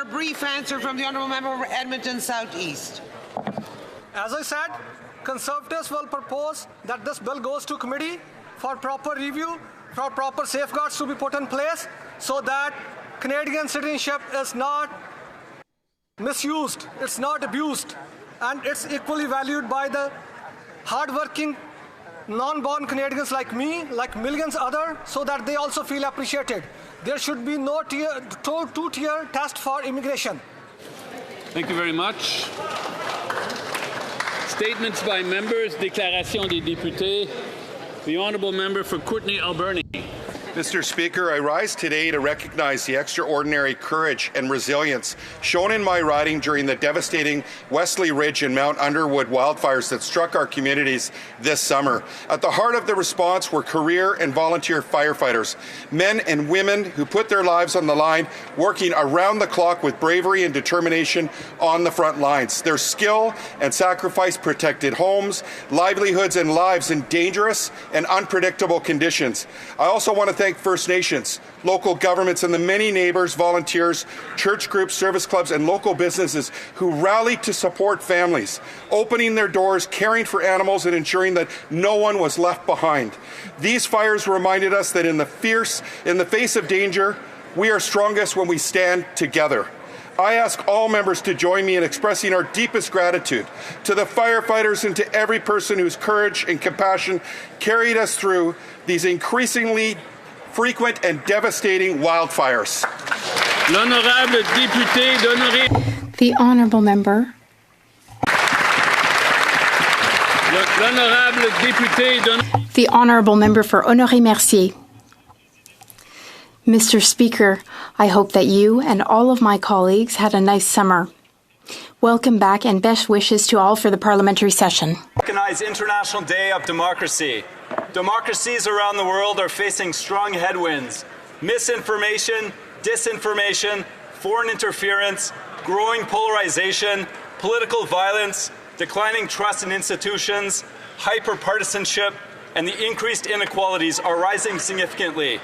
brief answer from the Honourable Member for Edmonton South East. As I said, Conservatives will propose that this bill goes to committee for proper review, for proper safeguards to be put in place so that Canadian citizenship is not misused, it's not abused, and it's equally valued by the hardworking non-born Canadians like me, like millions others, so that they also feel appreciated. There should be no two-tier test for immigration. Thank you very much. Statements by members, déclaration des députés. The Honourable Member for Kootenay-Alberni. Mr. Speaker, I rise today to recognize the extraordinary courage and resilience shown in my riding during the devastating Wesley Ridge and Mount Underwood wildfires that struck our communities this summer. At the heart of the response were career and volunteer firefighters, men and women who put their lives on the line, working around the clock with bravery and determination on the front lines. Their skill and sacrifice protected homes, livelihoods, and lives in dangerous and unpredictable conditions. I also want to thank First Nations, local governments, and the many neighbours, volunteers, church groups, service clubs, and local businesses who rallied to support families, opening their doors, caring for animals, and ensuring that no one was left behind. These fires reminded us that in the face of danger, we are strongest when we stand together. I ask all members to join me in expressing our deepest gratitude to the firefighters and to every person whose courage and compassion carried us through these increasingly frequent and devastating wildfires. L'honorable député d'honorer. The Honourable Member. L'honorable député d'honorer. The Honourable Member for Honoré-Mercier. Mr. Speaker, I hope that you and all of my colleagues had a nice summer. Welcome back and best wishes to all for the parliamentary session. Recognize International Day of Democracy. Democracies around the world are facing strong headwinds. Misinformation, disinformation, foreign interference, growing polarization, political violence, declining trust in institutions, hyper-partisanship, and the increased inequalities are rising significantly.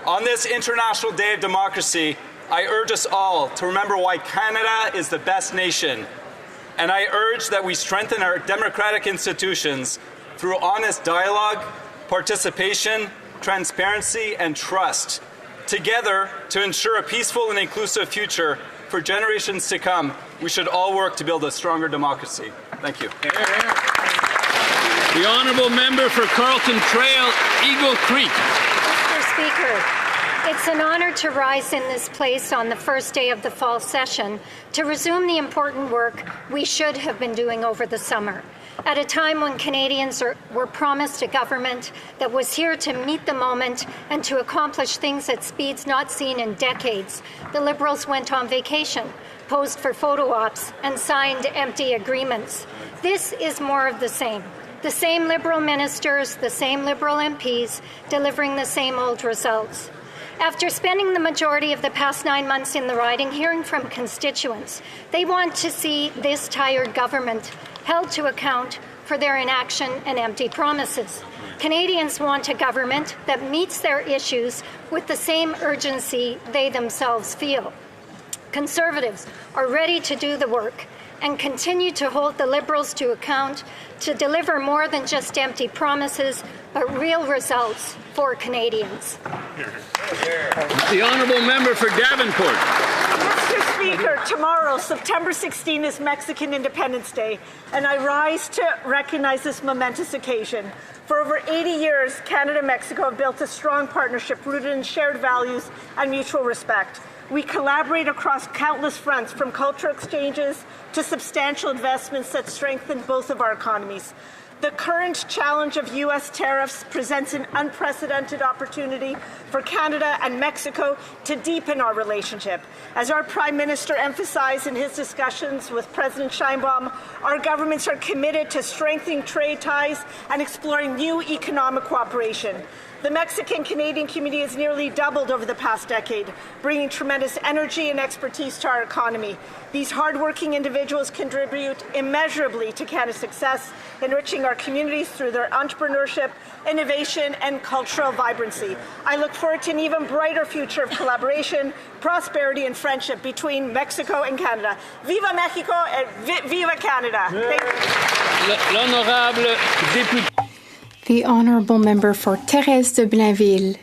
On this International Day of Democracy, I urge us all to remember why Canada is the best nation. And I urge that we strengthen our democratic institutions through honest dialogue, participation, transparency, and trust, together to ensure a peaceful and inclusive future for generations to come. We should all work to build a stronger democracy. Thank you. The Honourable Member for Carlton Trail, Eagle Creek. Mr. Speaker, it's an honour to rise in this place on the first day of the fall session to resume the important work we should have been doing over the summer. At a time when Canadians were promised a government that was here to meet the moment and to accomplish things at speeds not seen in decades, the Liberals went on vacation, posed for photo ops, and signed empty agreements. This is more of the same. The same Liberal ministers, the same Liberal MPs, delivering the same old results. After spending the majority of the past 9 months in the riding hearing from constituents, they want to see this tired government held to account for their inaction and empty promises. Canadians want a government that meets their issues with the same urgency they themselves feel. Conservatives are ready to do the work and continue to hold the Liberals to account to deliver more than just empty promises, but real results for Canadians. The Honourable Member for Davenport. Mr. Speaker, tomorrow, September 16, is Mexican Independence Day, and I rise to recognize this momentous occasion. For over 80 years, Canada and Mexico have built a strong partnership rooted in shared values and mutual respect. We collaborate across countless fronts, from cultural exchanges to substantial investments that strengthen both of our economies. The current challenge of U.S. tariffs presents an unprecedented opportunity for Canada and Mexico to deepen our relationship. As our Prime Minister emphasized in his discussions with President Sheinbaum, our governments are committed to strengthening trade ties and exploring new economic cooperation. The Mexican-Canadian community has nearly doubled over the past decade, bringing tremendous energy and expertise to our economy. These hardworking individuals contribute immeasurably to Canada's success, enriching our communities through their entrepreneurship, innovation, and cultural vibrancy. I look forward to an even brighter future of collaboration, prosperity, and friendship between Mexico and Canada. Viva Mexico and Viva Canada! Thank you. L'honorable député. The Honourable Member for Thérèse de Blainville.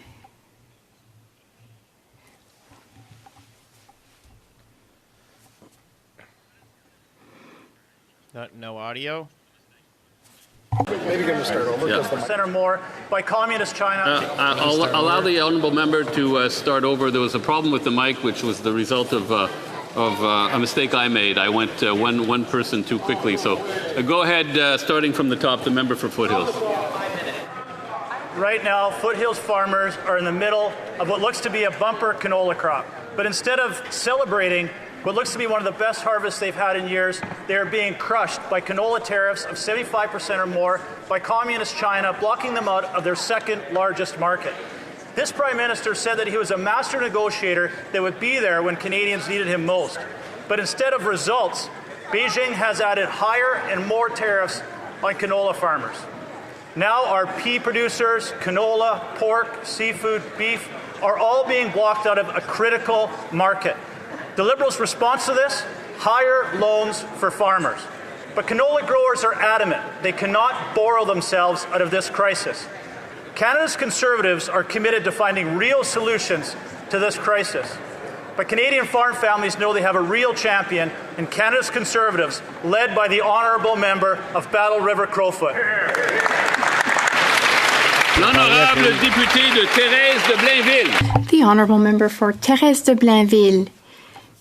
No audio. Maybe going to start over. Percent or more by Communist China. I'll allow the honourable member to start over. There was a problem with the mic, which was the result of a mistake I made. I went one person too quickly. So go ahead, starting from the top, the member for Foothills. Right now, Foothills farmers are in the middle of what looks to be a bumper canola crop. But instead of celebrating what looks to be one of the best harvests they've had in years, they are being crushed by canola tariffs of 75% or more by Communist China, blocking them out of their second largest market. This Prime Minister said that he was a master negotiator that would be there when Canadians needed him most. But instead of results, Beijing has added higher and more tariffs on canola farmers. Now our pea producers, canola, pork, seafood, beef are all being blocked out of a critical market. The Liberals' response to this? Higher loans for farmers. But canola growers are adamant they cannot borrow themselves out of this crisis. Canada's Conservatives are committed to finding real solutions to this crisis. But Canadian farm families know they have a real champion in Canada's Conservatives, led by the Honourable Member of Battle River Crowfoot. L'honorable député de Thérèse de Blainville. The Honourable Member for Thérèse de Blainville.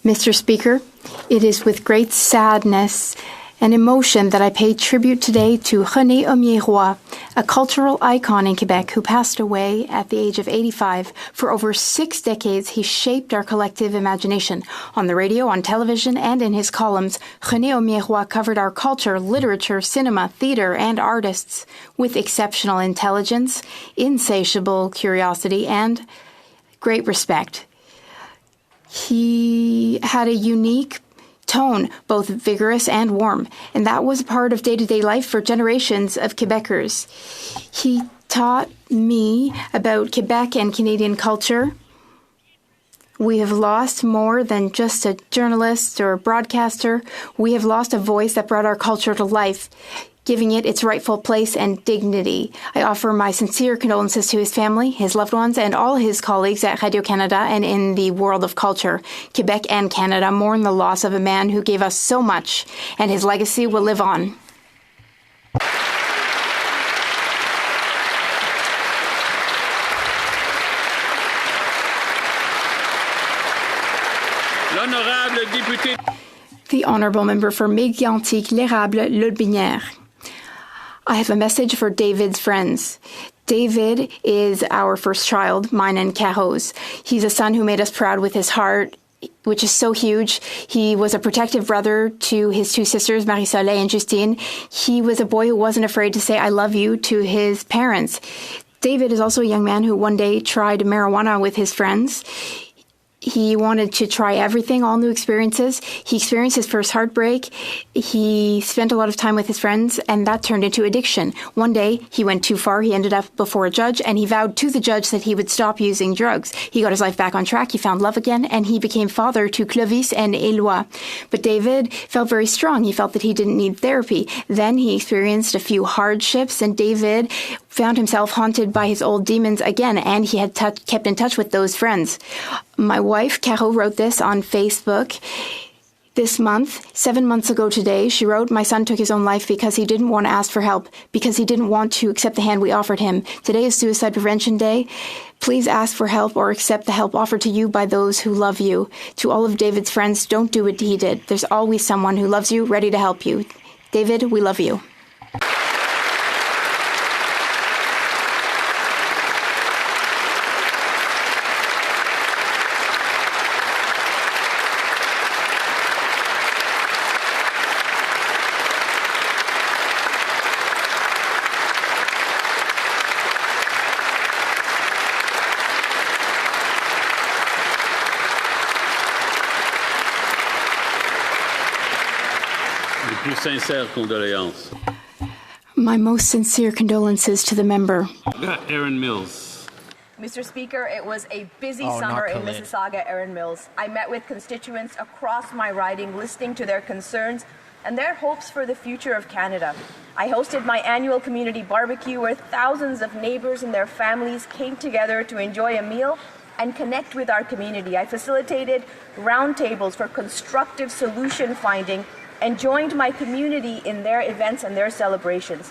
Mr. Speaker, it is with great sadness and emotion that I pay tribute today to René Aumier-Roy, a cultural icon in Quebec who passed away at the age of 85. For over 6 decades, he shaped our collective imagination. On the radio, on television, and in his columns, René Aumier-Roy covered our culture, literature, cinema, theatre, and artists with exceptional intelligence, insatiable curiosity, and great respect. He had a unique tone, both vigorous and warm, and that was a part of day-to-day life for generations of Quebecers. He taught me about Quebec and Canadian culture. We have lost more than just a journalist or a broadcaster. We have lost a voice that brought our culture to life, giving it its rightful place and dignity. I offer my sincere condolences to his family, his loved ones, and all his colleagues at Radio-Canada and in the world of culture. Quebec and Canada mourn the loss of a man who gave us so much, and his legacy will live on. L'honorable député. The Honourable Member for Mégantic-L'Érable-Lotbinière. I have a message for David's friends. David is our first child, mine and Caro's. He's a son who made us proud with his heart, which is so huge. He was a protective brother to his 2 sisters, Marie-Soleil and Justine. He was a boy who wasn't afraid to say, "I love you" to his parents. David is also a young man who one day tried marijuana with his friends. He wanted to try everything, all new experiences. He experienced his first heartbreak. He spent a lot of time with his friends, and that turned into addiction. One day, he went too far. He ended up before a judge, and he vowed to the judge that he would stop using drugs. He got his life back on track. He found love again, and he became father to Clovis and Éloi. But David felt very strong. He felt that he didn't need therapy. Then he experienced a few hardships, and David found himself haunted by his old demons again, and he had kept in touch with those friends. My wife, Caro, wrote this on Facebook this month. 7 months ago today, she wrote, "My son took his own life because he didn't want to ask for help, because he didn't want to accept the hand we offered him. Today is Suicide Prevention Day. Please ask for help or accept the help offered to you by those who love you." To all of David's friends, don't do what he did. There's always someone who loves you, ready to help you. David, we love you. Plus sincères condoléances. My most sincere condolences to the member. Aaron Mills. Mr. Speaker, it was a busy summer in Mississauga, Erin Mills. I met with constituents across my riding, listening to their concerns and their hopes for the future of Canada. I hosted my annual community barbecue where thousands of neighbours and their families came together to enjoy a meal and connect with our community. I facilitated roundtables for constructive solution finding and joined my community in their events and their celebrations.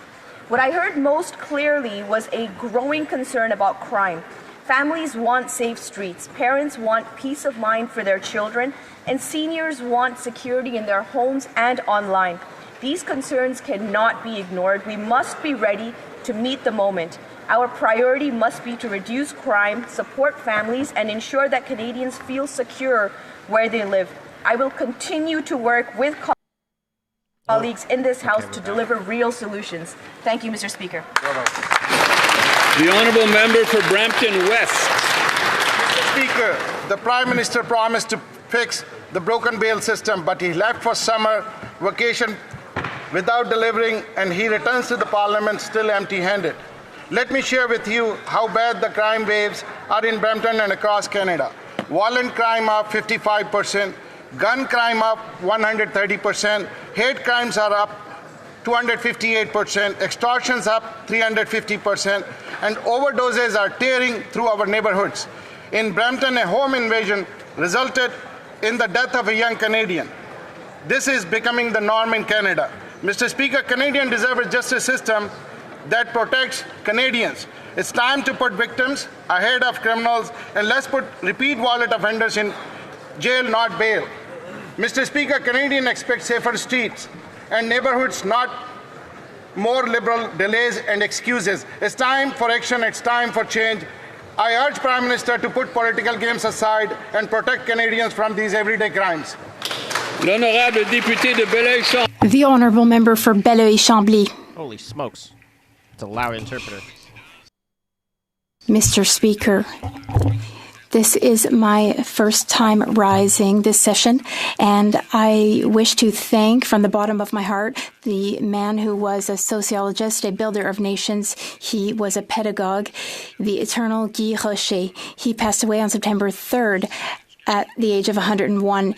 What I heard most clearly was a growing concern about crime. Families want safe streets, parents want peace of mind for their children, and seniors want security in their homes and online. These concerns cannot be ignored. We must be ready to meet the moment. Our priority must be to reduce crime, support families, and ensure that Canadians feel secure where they live. I will continue to work with colleagues in this House to deliver real solutions. Thank you, Mr. Speaker. The honourable member for Brampton West. Mr. Speaker, the Prime Minister promised to fix the broken bail system, but he left for summer vacation without delivering, and he returns to the Parliament still empty-handed. Let me share with you how bad the crime waves are in Brampton and across Canada. Violent crime up 55%, gun crime up 130%, hate crimes are up 258%, extortions up 350%, and overdoses are tearing through our neighborhoods. In Brampton, a home invasion resulted in the death of a young Canadian. This is becoming the norm in Canada. Mr. Speaker, Canadians deserve a justice system that protects Canadians. It's time to put victims ahead of criminals, and let's put repeat violent offenders in jail, not bail. Mr. Speaker, Canadians expect safer streets and neighborhoods, not more liberal delays and excuses. It's time for action. It's time for change. I urge Prime Minister to put political games aside and protect Canadians from these everyday crimes. L'honorable député de Belleuil-Chambly. The honourable member for Belleuil-Chambly. Holy smokes. It's a loud interpreter. Mr. Speaker, this is my first time rising this session, and I wish to thank from the bottom of my heart the man who was a sociologist, a builder of nations. He was a pedagogue, the eternal Guy Rocher. He passed away on September 3rd at the age of 101.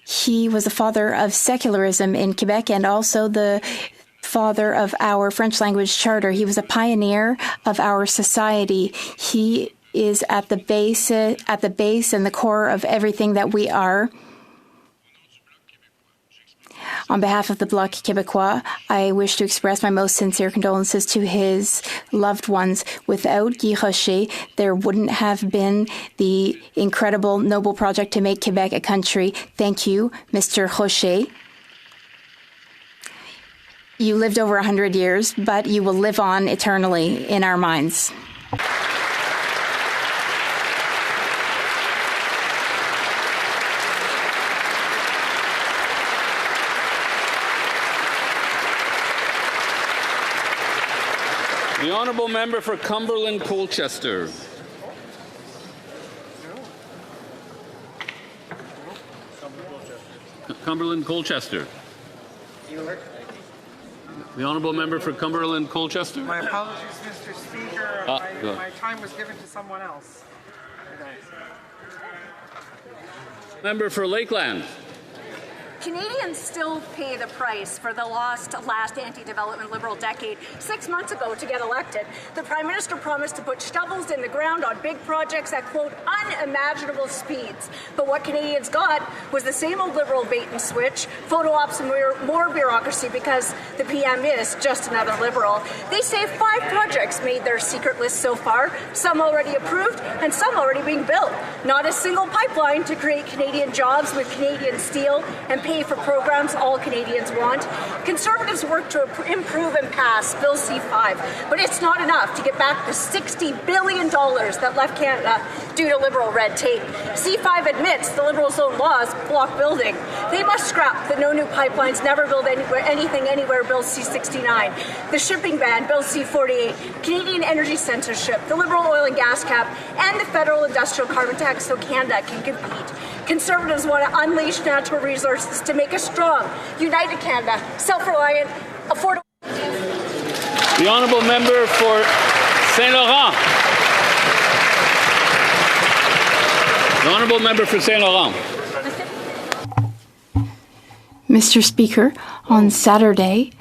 He was the father of secularism in Quebec and also the father of our French language charter. He was a pioneer of our society. He is at the base and the core of everything that we are. On behalf of the Bloc Québécois, I wish to express my most sincere condolences to his loved ones. Without Guy Rocher, there wouldn't have been the incredible, noble project to make Quebec a country. Thank you, Mr. Rocher. You lived over 100 years, but you will live on eternally in our minds. The honourable member for Cumberland-Colchester. Cumberland-Colchester. The honourable member for Cumberland-Colchester. My apologies, Mr. Speaker. My time was given to someone else. Member for Lakeland. Canadians still pay the price for the last anti-development Liberal decade. 6 months ago, to get elected, the Prime Minister promised to put shovels in the ground on big projects at, quote, unimaginable speeds. But what Canadians got was the same old Liberal bait and switch, photo ops and more bureaucracy because the PM is just another Liberal. They say 5 projects made their secret list so far, some already approved and some already being built. Not a single pipeline to create Canadian jobs with Canadian steel and pay for programs all Canadians want. Conservatives work to improve and pass Bill C-5, but it's not enough to get back the $60 billion that left Canada due to Liberal red tape. C-5 admits the Liberals' own laws block building. They must scrap the no new pipelines, never build anything anywhere Bill C-69, the shipping ban, Bill C-48, Canadian energy censorship, the Liberal oil and gas cap, and the federal industrial carbon tax so Canada can compete. Conservatives want to unleash natural resources to make a strong, united Canada, self-reliant, affordable. The honourable member for Saint Laurent. The honourable member for Saint Laurent. Mr. Speaker, on Saturday,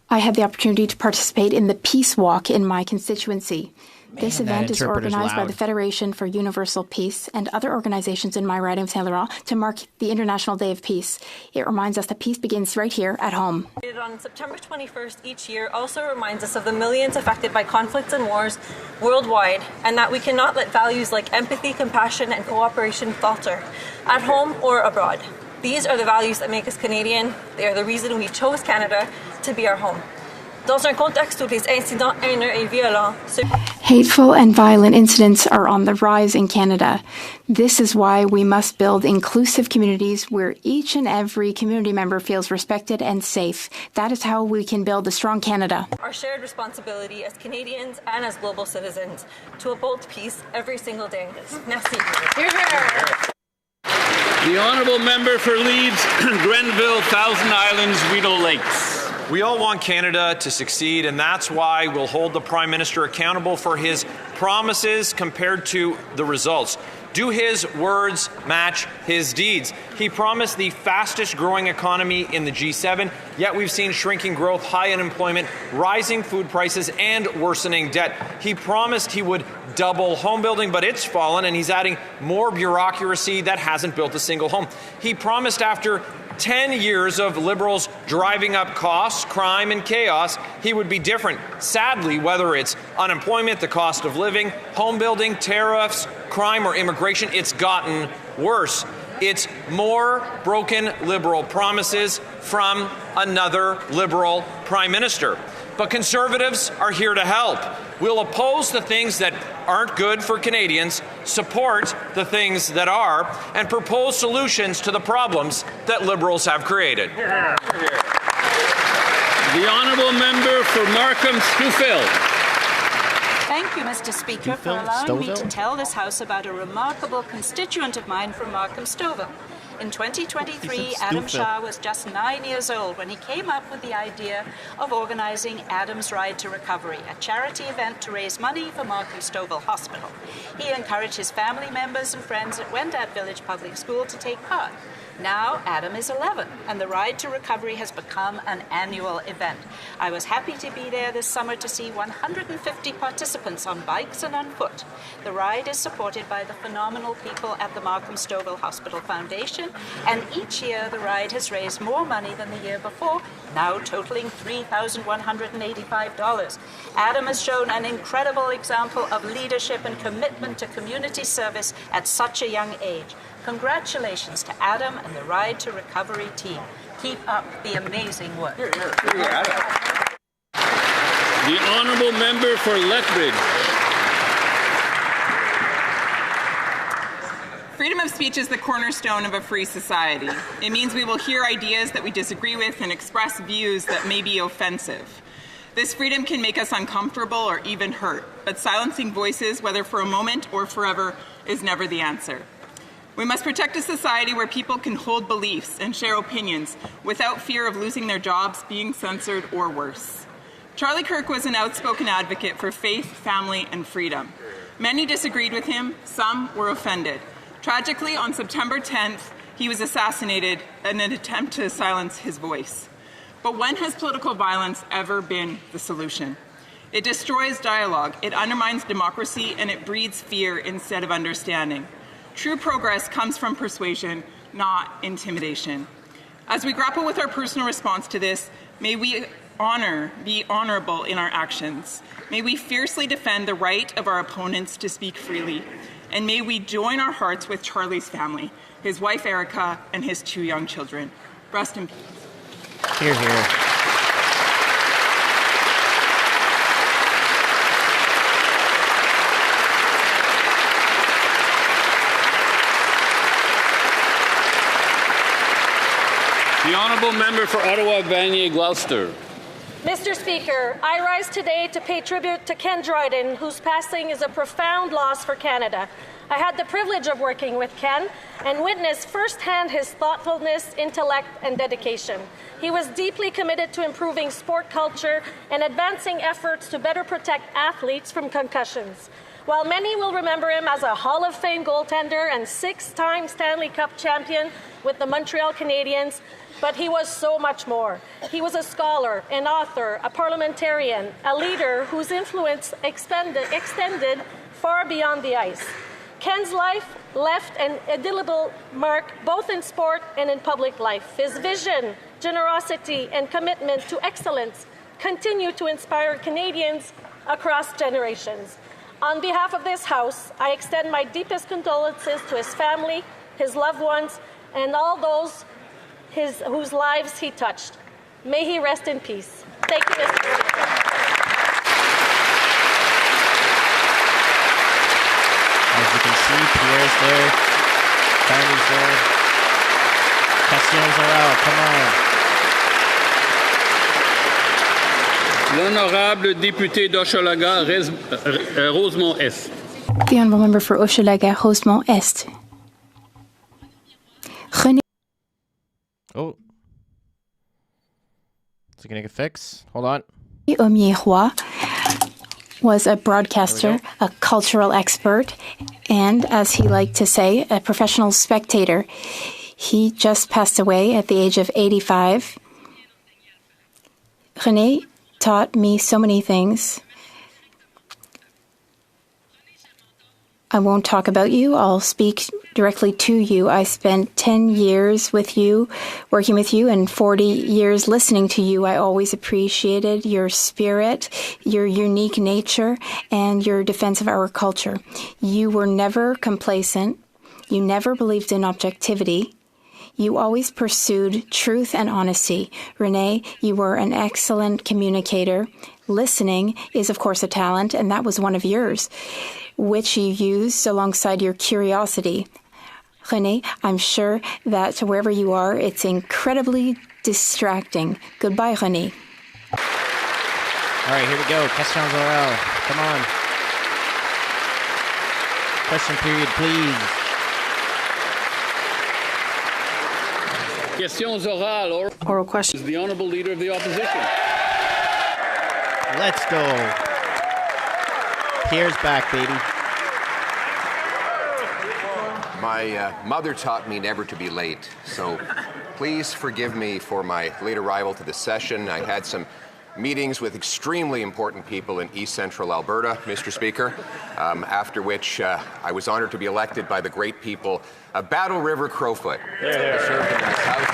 I had the opportunity to participate in the Peace Walk in my constituency. This event is organized by the Federation for Universal Peace and other organizations in my riding of Saint Laurent to mark the International Day of Peace. It reminds us that peace begins right here at home. On September 21st each year also reminds us of the millions affected by conflicts and wars worldwide, and that we cannot let values like empathy, compassion, and cooperation falter, at home or abroad. These are the values that make us Canadian. They are the reason we chose Canada to be our home. Dans un contexte où les incidents haineux et violents. Hateful and violent incidents are on the rise in Canada. This is why we must build inclusive communities where each and every community member feels respected and safe. That is how we can build a strong Canada. Our shared responsibility as Canadians and as global citizens to uphold peace every single day. Merci. The honourable member for Leeds, Grenville, Thousand Islands, Rideau Lakes. We all want Canada to succeed, and that's why we'll hold the Prime Minister accountable for his promises compared to the results. Do his words match his deeds? He promised the fastest growing economy in the G7, yet we've seen shrinking growth, high unemployment, rising food prices, and worsening debt. He promised he would double home building, but it's fallen, and he's adding more bureaucracy that hasn't built a single home. He promised after 10 years of Liberals driving up costs, crime, and chaos, he would be different. Sadly, whether it's unemployment, the cost of living, home building, tariffs, crime, or immigration, it's gotten worse. It's more broken Liberal promises from another Liberal Prime Minister. But Conservatives are here to help. We'll oppose the things that aren't good for Canadians, support the things that are, and propose solutions to the problems that Liberals have created. The honourable member for Markham Stouffville. Thank you, Mr. Speaker, for allowing me to tell this House about a remarkable constituent of mine from Markham Stouffville. In 2023, Adam Shah was just 9 years old when he came up with the idea of organizing Adam's Ride to Recovery, a charity event to raise money for Markham Stouffville Hospital. He encouraged his family members and friends at Wendat Village Public School to take part. Now Adam is 11, and the Ride to Recovery has become an annual event. I was happy to be there this summer to see 150 participants on bikes and on foot. The ride is supported by the phenomenal people at the Markham Stouffville Hospital Foundation, and each year the ride has raised more money than the year before, now totaling $3,185. Adam has shown an incredible example of leadership and commitment to community service at such a young age. Congratulations to Adam and the Ride to Recovery team. Keep up the amazing work. The honourable member for Lethbridge. Freedom of speech is the cornerstone of a free society. It means we will hear ideas that we disagree with and express views that may be offensive. This freedom can make us uncomfortable or even hurt, but silencing voices, whether for a moment or forever, is never the answer. We must protect a society where people can hold beliefs and share opinions without fear of losing their jobs, being censored, or worse. Charlie Kirk was an outspoken advocate for faith, family, and freedom. Many disagreed with him, some were offended. Tragically, on September 10th, he was assassinated in an attempt to silence his voice. But when has political violence ever been the solution? It destroys dialogue, it undermines democracy, and it breeds fear instead of understanding. True progress comes from persuasion, not intimidation. As we grapple with our personal response to this, may we be honorable in our actions. May we fiercely defend the right of our opponents to speak freely. And may we join our hearts with Charlie's family, his wife Erica, and his 2 young children. Rest in peace. Hear, hear. The honourable member for Ottawa, Vanier, Gloucester. Mr. Speaker, I rise today to pay tribute to Ken Dryden, whose passing is a profound loss for Canada. I had the privilege of working with Ken and witnessed firsthand his thoughtfulness, intellect, and dedication. He was deeply committed to improving sport culture and advancing efforts to better protect athletes from concussions. While many will remember him as a Hall of Fame goaltender and 6-time Stanley Cup champion with the Montreal Canadiens, but he was so much more. He was a scholar, an author, a parliamentarian, a leader whose influence extended far beyond the ice. Ken's life left an indelible mark both in sport and in public life. His vision, generosity, and commitment to excellence continue to inspire Canadians across generations. On behalf of this House, I extend my deepest condolences to his family, his loved ones, and all those whose lives he touched. May he rest in peace. Thank you, Mr. Speaker. As you can see, Pierre's there, Carney's there, Questions orales, come on. L'honorable député d'Hochelaga, Rosemont-Est. The honourable member for Hochelaga, Rosemont-Est. René. Oh. Is it going to get fixed? Hold on. Aumier-Roy was a broadcaster, a cultural expert, and, as he liked to say, a professional spectator. He just passed away at the age of 85. René taught me so many things. I won't talk about you. I'll speak directly to you. I spent 10 years with you, working with you, and 40 years listening to you. I always appreciated your spirit, your unique nature, and your defense of our culture. You were never complacent. You never believed in objectivity. You always pursued truth and honesty. René, you were an excellent communicator. Listening is, of course, a talent, and that was one of yours, which you used alongside your curiosity. René, I'm sure that wherever you are, it's incredibly distracting. Goodbye, René. All right, here we go. Questions orales. Come on. Question period, please. Questions orales. Oral questions. The Honourable Leader of the Opposition. Let's go. Pierre's back, baby. My mother taught me never to be late, so please forgive me for my late arrival to the session. I had some meetings with extremely important people in East Central Alberta, Mr. Speaker, after which I was honored to be elected by the great people of Battle River Crowfoot. I served in this House.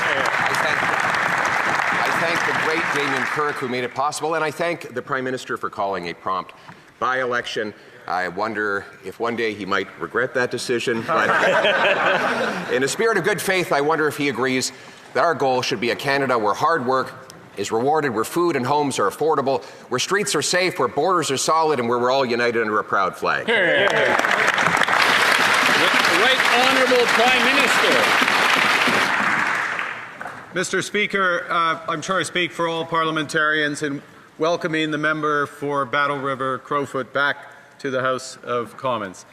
I thank the great Damien Kirk who made it possible, and I thank the Prime Minister for calling a prompt by-election. I wonder if one day he might regret that decision, but in a spirit of good faith, I wonder if he agrees that our goal should be a Canada where hard work is rewarded, where food and homes are affordable, where streets are safe, where borders are solid, and where we're all united under a proud flag. The Right Honourable Prime Minister. Mr. Speaker, I'm sure I speak for all parliamentarians in welcoming the member for Battle River Crowfoot back to the House of Commons.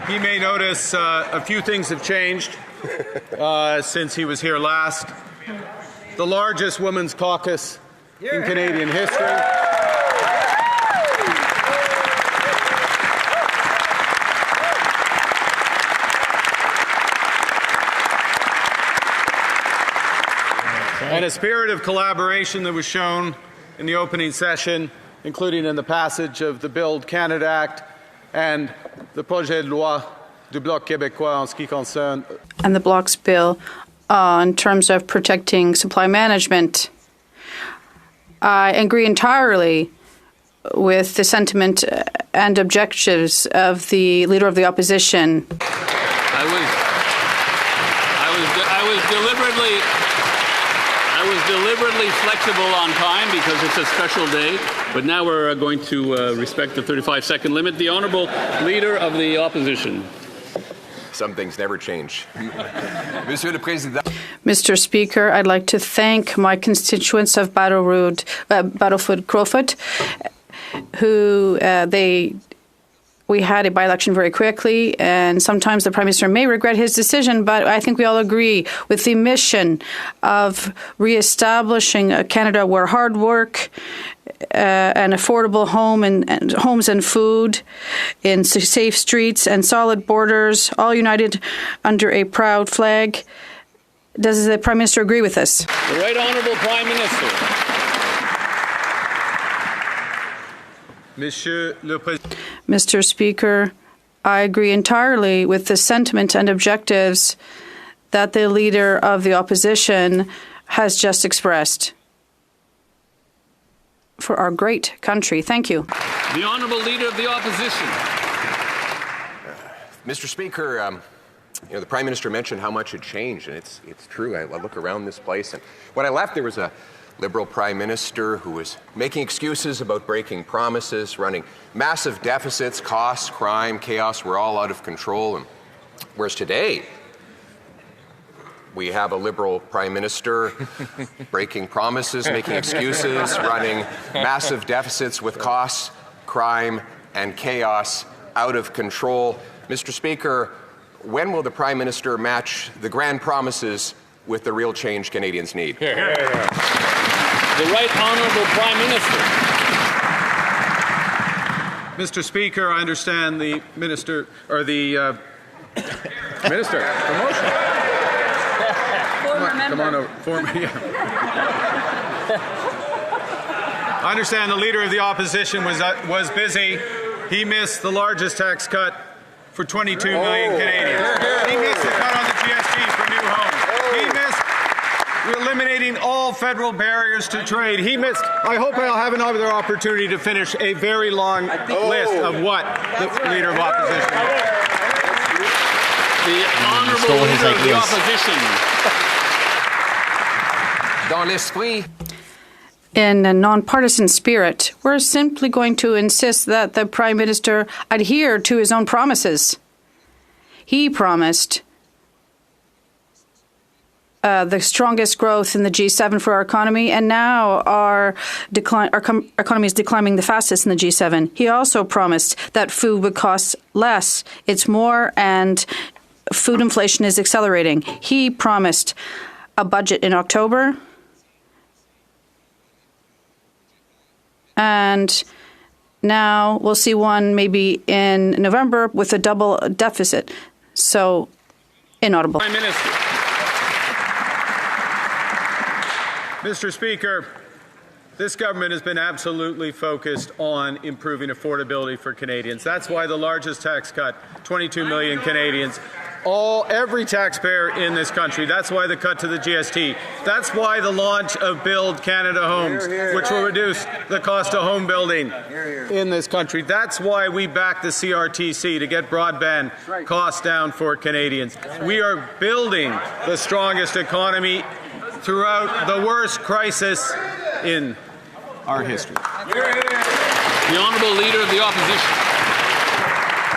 He may notice a few things have changed since he was here last. The largest women's caucus in Canadian history. And a spirit of collaboration that was shown in the opening session, including in the passage of the Build Canada Act and the projet de loi du Bloc québécois en ce qui concerne. And the Bloc's bill in terms of protecting supply management. I agree entirely with the sentiment and objectives of the Leader of the Opposition. I was deliberately flexible on time because it's a special day, but now we're going to respect the 35-second limit. The Honourable Leader of the Opposition. Some things never change. Monsieur le Président. Mr. Speaker, I'd like to thank my constituents of Battlefoot Crowfoot, who we had a by-election very quickly, and sometimes the Prime Minister may regret his decision, but I think we all agree with the mission of re-establishing a Canada where hard work and affordable homes and food, in safe streets and solid borders, all united under a proud flag. Does the Prime Minister agree with this? The Right Honourable Prime Minister. Mr. Speaker, I agree entirely with the sentiment and objectives that the Leader of the Opposition has just expressed for our great country. Thank you. The Honourable Leader of the Opposition. Mr. Speaker, the Prime Minister mentioned how much had changed, and it's true. I look around this place, and when I left, there was a Liberal Prime Minister who was making excuses about breaking promises, running massive deficits, costs, crime, chaos were all out of control. And whereas today, we have a Liberal Prime Minister breaking promises, making excuses, running massive deficits with costs, crime, and chaos out of control. Mr. Speaker, when will the Prime Minister match the grand promises with the real change Canadians need? The Right Honourable Prime Minister. Mr. Speaker, I understand the Minister, or the Minister, promotion. Come on over. I understand the Leader of the Opposition was busy. He missed the largest tax cut for 22 million Canadians. He missed the cut on the GST for new homes. He missed eliminating all federal barriers to trade. He missed, I hope I'll have another opportunity to finish a very long list of what the Leader of Opposition did. The Honourable Leader of the Opposition. Dans l'esprit. In a nonpartisan spirit, we're simply going to insist that the Prime Minister adhere to his own promises. He promised the strongest growth in the G7 for our economy, and now our economy is declining the fastest in the G7. He also promised that food would cost less. It's more, and food inflation is accelerating. He promised a budget in October, and now we'll see one maybe in November with a double deficit. So, inaudible. Prime Minister. Mr. Speaker, this government has been absolutely focused on improving affordability for Canadians. That's why the largest tax cut, 22 million Canadians, every taxpayer in this country. That's why the cut to the GST. That's why the launch of Build Canada Homes, which will reduce the cost of home building in this country. That's why we back the CRTC to get broadband costs down for Canadians. We are building the strongest economy throughout the worst crisis in our history. The Honourable Leader of the Opposition.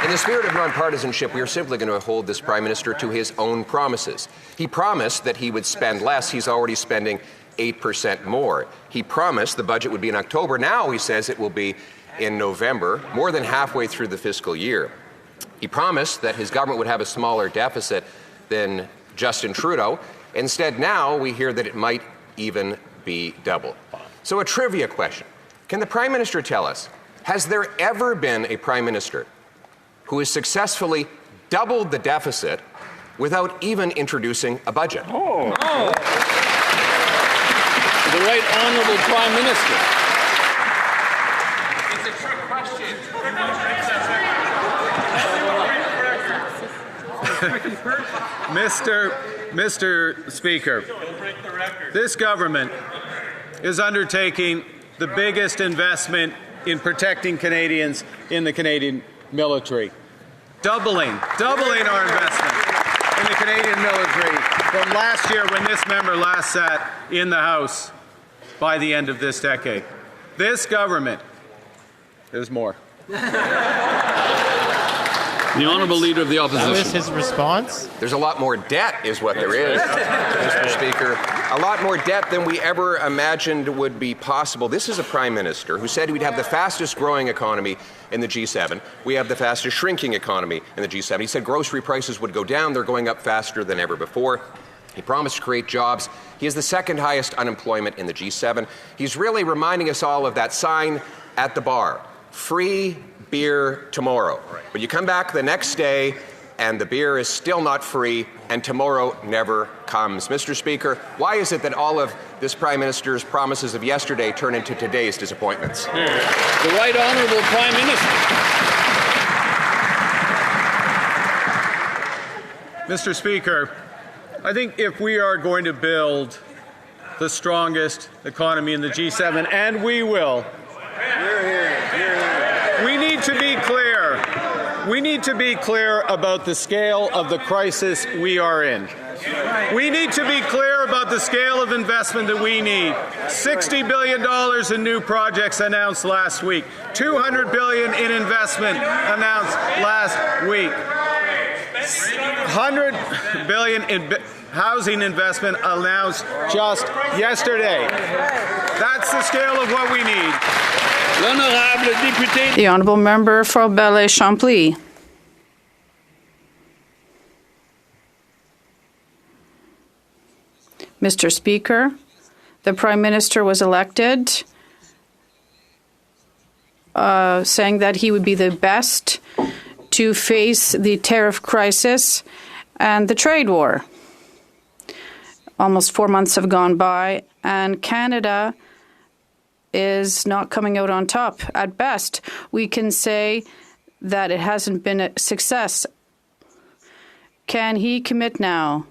In the spirit of nonpartisanship, we are simply going to hold this Prime Minister to his own promises. He promised that he would spend less. He's already spending 8% more. He promised the budget would be in October. Now he says it will be in November, more than halfway through the fiscal year. He promised that his government would have a smaller deficit than Justin Trudeau. Instead, now we hear that it might even be double. So a trivia question. Can the Prime Minister tell us, has there ever been a Prime Minister who has successfully doubled the deficit without even introducing a budget? The Right Honourable Prime Minister. It's a trick question. Mr. Speaker, this government is undertaking the biggest investment in protecting Canadians in the Canadian military. Doubling our investment in the Canadian military from last year when this member last sat in the House by the end of this decade. This government, there's more. The Honourable Leader of the Opposition. That was his response? There's a lot more debt is what there is, Mr. Speaker. A lot more debt than we ever imagined would be possible. This is a Prime Minister who said we'd have the fastest growing economy in the G7. We have the fastest shrinking economy in the G7. He said grocery prices would go down. They're going up faster than ever before. He promised to create jobs. He has the second highest unemployment in the G7. He's really reminding us all of that sign at the bar. Free beer tomorrow. But you come back the next day and the beer is still not free and tomorrow never comes. Mr. Speaker, why is it that all of this Prime Minister's promises of yesterday turn into today's disappointments? The Right Honourable Prime Minister. Mr. Speaker, I think if we are going to build the strongest economy in the G7, and we will, we need to be clear. We need to be clear about the scale of the crisis we are in. We need to be clear about the scale of investment that we need. $60 billion in new projects announced last week. $200 billion in investment announced last week. $100 billion in housing investment announced just yesterday. That's the scale of what we need. The Honourable Member for Belleuil-Champlain. Mr. Speaker, the Prime Minister was elected saying that he would be the best to face the tariff crisis and the trade war. Almost 4 months have gone by, and Canada is not coming out on top. At best, we can say that it hasn't been a success. Can he commit now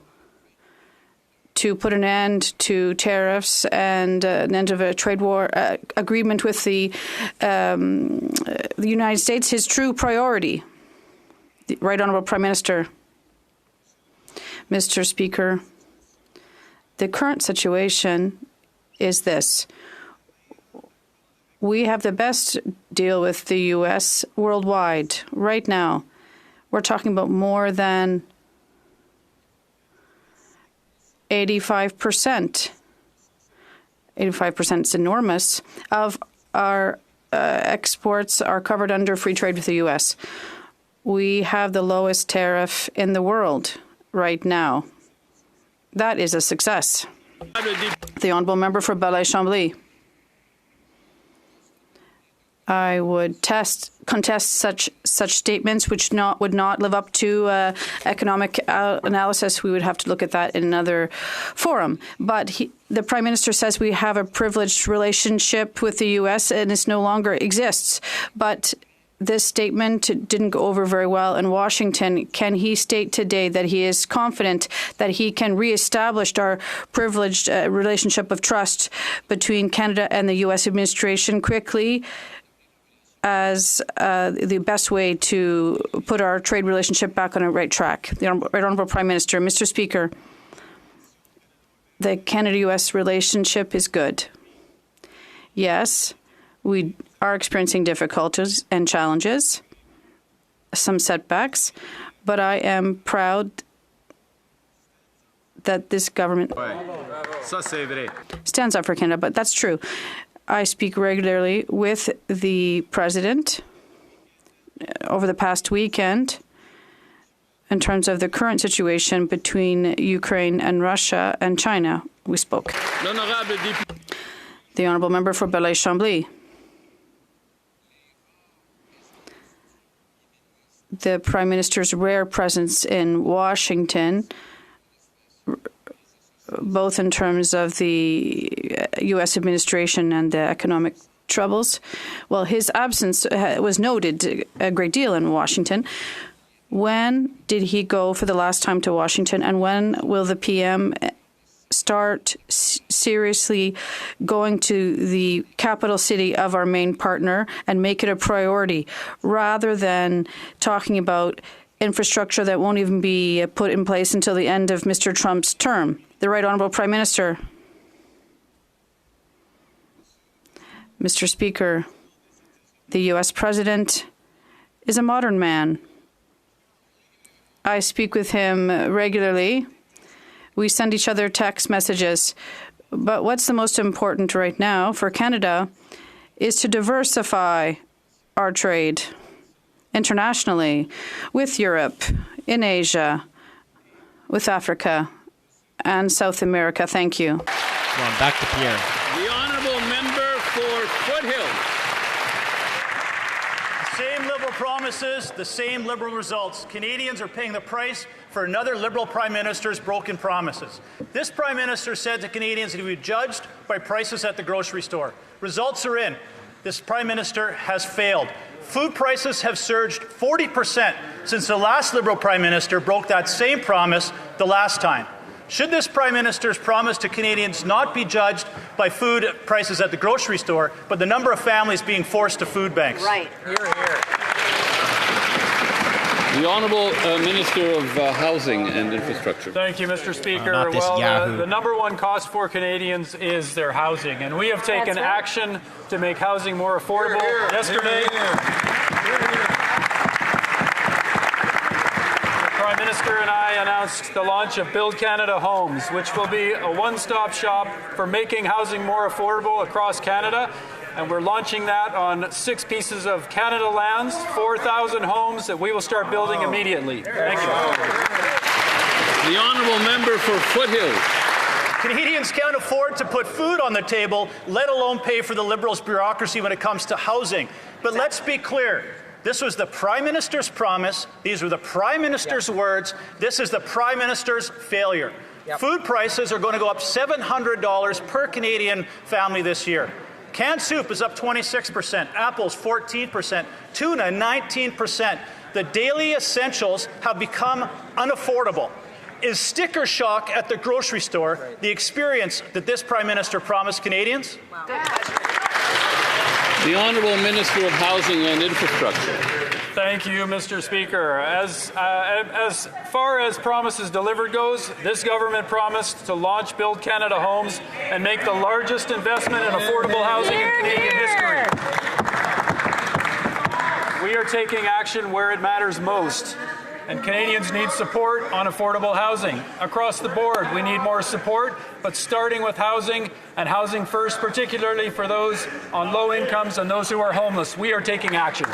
to put an end to tariffs and an end of a trade war agreement with the United States, his true priority? The Right Honourable Prime Minister. Mr. Speaker, the current situation is this. We have the best deal with the U.S. worldwide right now. We're talking about more than 85%. 85% is enormous of our exports are covered under free trade with the U.S. We have the lowest tariff in the world right now. That is a success. The Honourable Member for Belleuil-Champlain. I would contest such statements which would not live up to economic analysis. We would have to look at that in another forum. But the Prime Minister says we have a privileged relationship with the U.S. and it no longer exists. But this statement didn't go over very well in Washington. Can he state today that he is confident that he can reestablish our privileged relationship of trust between Canada and the U.S. administration quickly as the best way to put our trade relationship back on a right track? The Right Honourable Prime Minister. Mr. Speaker, the Canada-U.S. relationship is good. Yes, we are experiencing difficulties and challenges, some setbacks, but I am proud that this government stands up for Canada, but that's true. I speak regularly with the President over the past weekend in terms of the current situation between Ukraine and Russia and China. We spoke. The Honourable Member for Belleuil-Champlain. The Prime Minister's rare presence in Washington, both in terms of the U.S. administration and the economic troubles. Well, his absence was noted a great deal in Washington. When did he go for the last time to Washington, and when will the PM start seriously going to the capital city of our main partner and make it a priority, rather than talking about infrastructure that won't even be put in place until the end of Mr. Trump's term? The Right Honourable Prime Minister. Mr. Speaker, the U.S. President is a modern man I speak with him regularly. We send each other text messages. But what's the most important right now for Canada is to diversify our trade internationally with Europe, in Asia, with Africa, and South America. Thank you. Come on, back to Pierre. The honourable member for Foothill. Same Liberal promises, the same Liberal results. Canadians are paying the price for another Liberal Prime Minister's broken promises. This Prime Minister said to Canadians that he would be judged by prices at the grocery store. Results are in. This Prime Minister has failed. Food prices have surged 40% since the last Liberal Prime Minister broke that same promise the last time. Should this Prime Minister's promise to Canadians not be judged by food prices at the grocery store, but the number of families being forced to food banks? Right. Hear, hear. The Honourable Minister of Housing and Infrastructure. Thank you, Mr. Speaker. Well, the number one cost for Canadians is their housing, and we have taken action to make housing more affordable. Yesterday, the Prime Minister and I announced the launch of Build Canada Homes, which will be a one-stop shop for making housing more affordable across Canada. And we're launching that on 6 pieces of Canada lands, 4,000 homes that we will start building immediately. Thank you. The honourable member for Foothill. Canadians can't afford to put food on the table, let alone pay for the Liberals' bureaucracy when it comes to housing. But let's be clear. This was the Prime Minister's promise. These were the Prime Minister's words. This is the Prime Minister's failure. Food prices are going to go up $700 per Canadian family this year. Canned soup is up 26%, apples 14%, tuna 19%. The daily essentials have become unaffordable. Is sticker shock at the grocery store the experience that this Prime Minister promised Canadians? Wow. The Honourable Minister of Housing and Infrastructure. Thank you, Mr. Speaker. As far as promises delivered goes, this government promised to launch Build Canada Homes and make the largest investment in affordable housing in Canadian history. We are taking action where it matters most, and Canadians need support on affordable housing. Across the board, we need more support, but starting with housing, and housing first, particularly for those on low incomes and those who are homeless. We are taking action.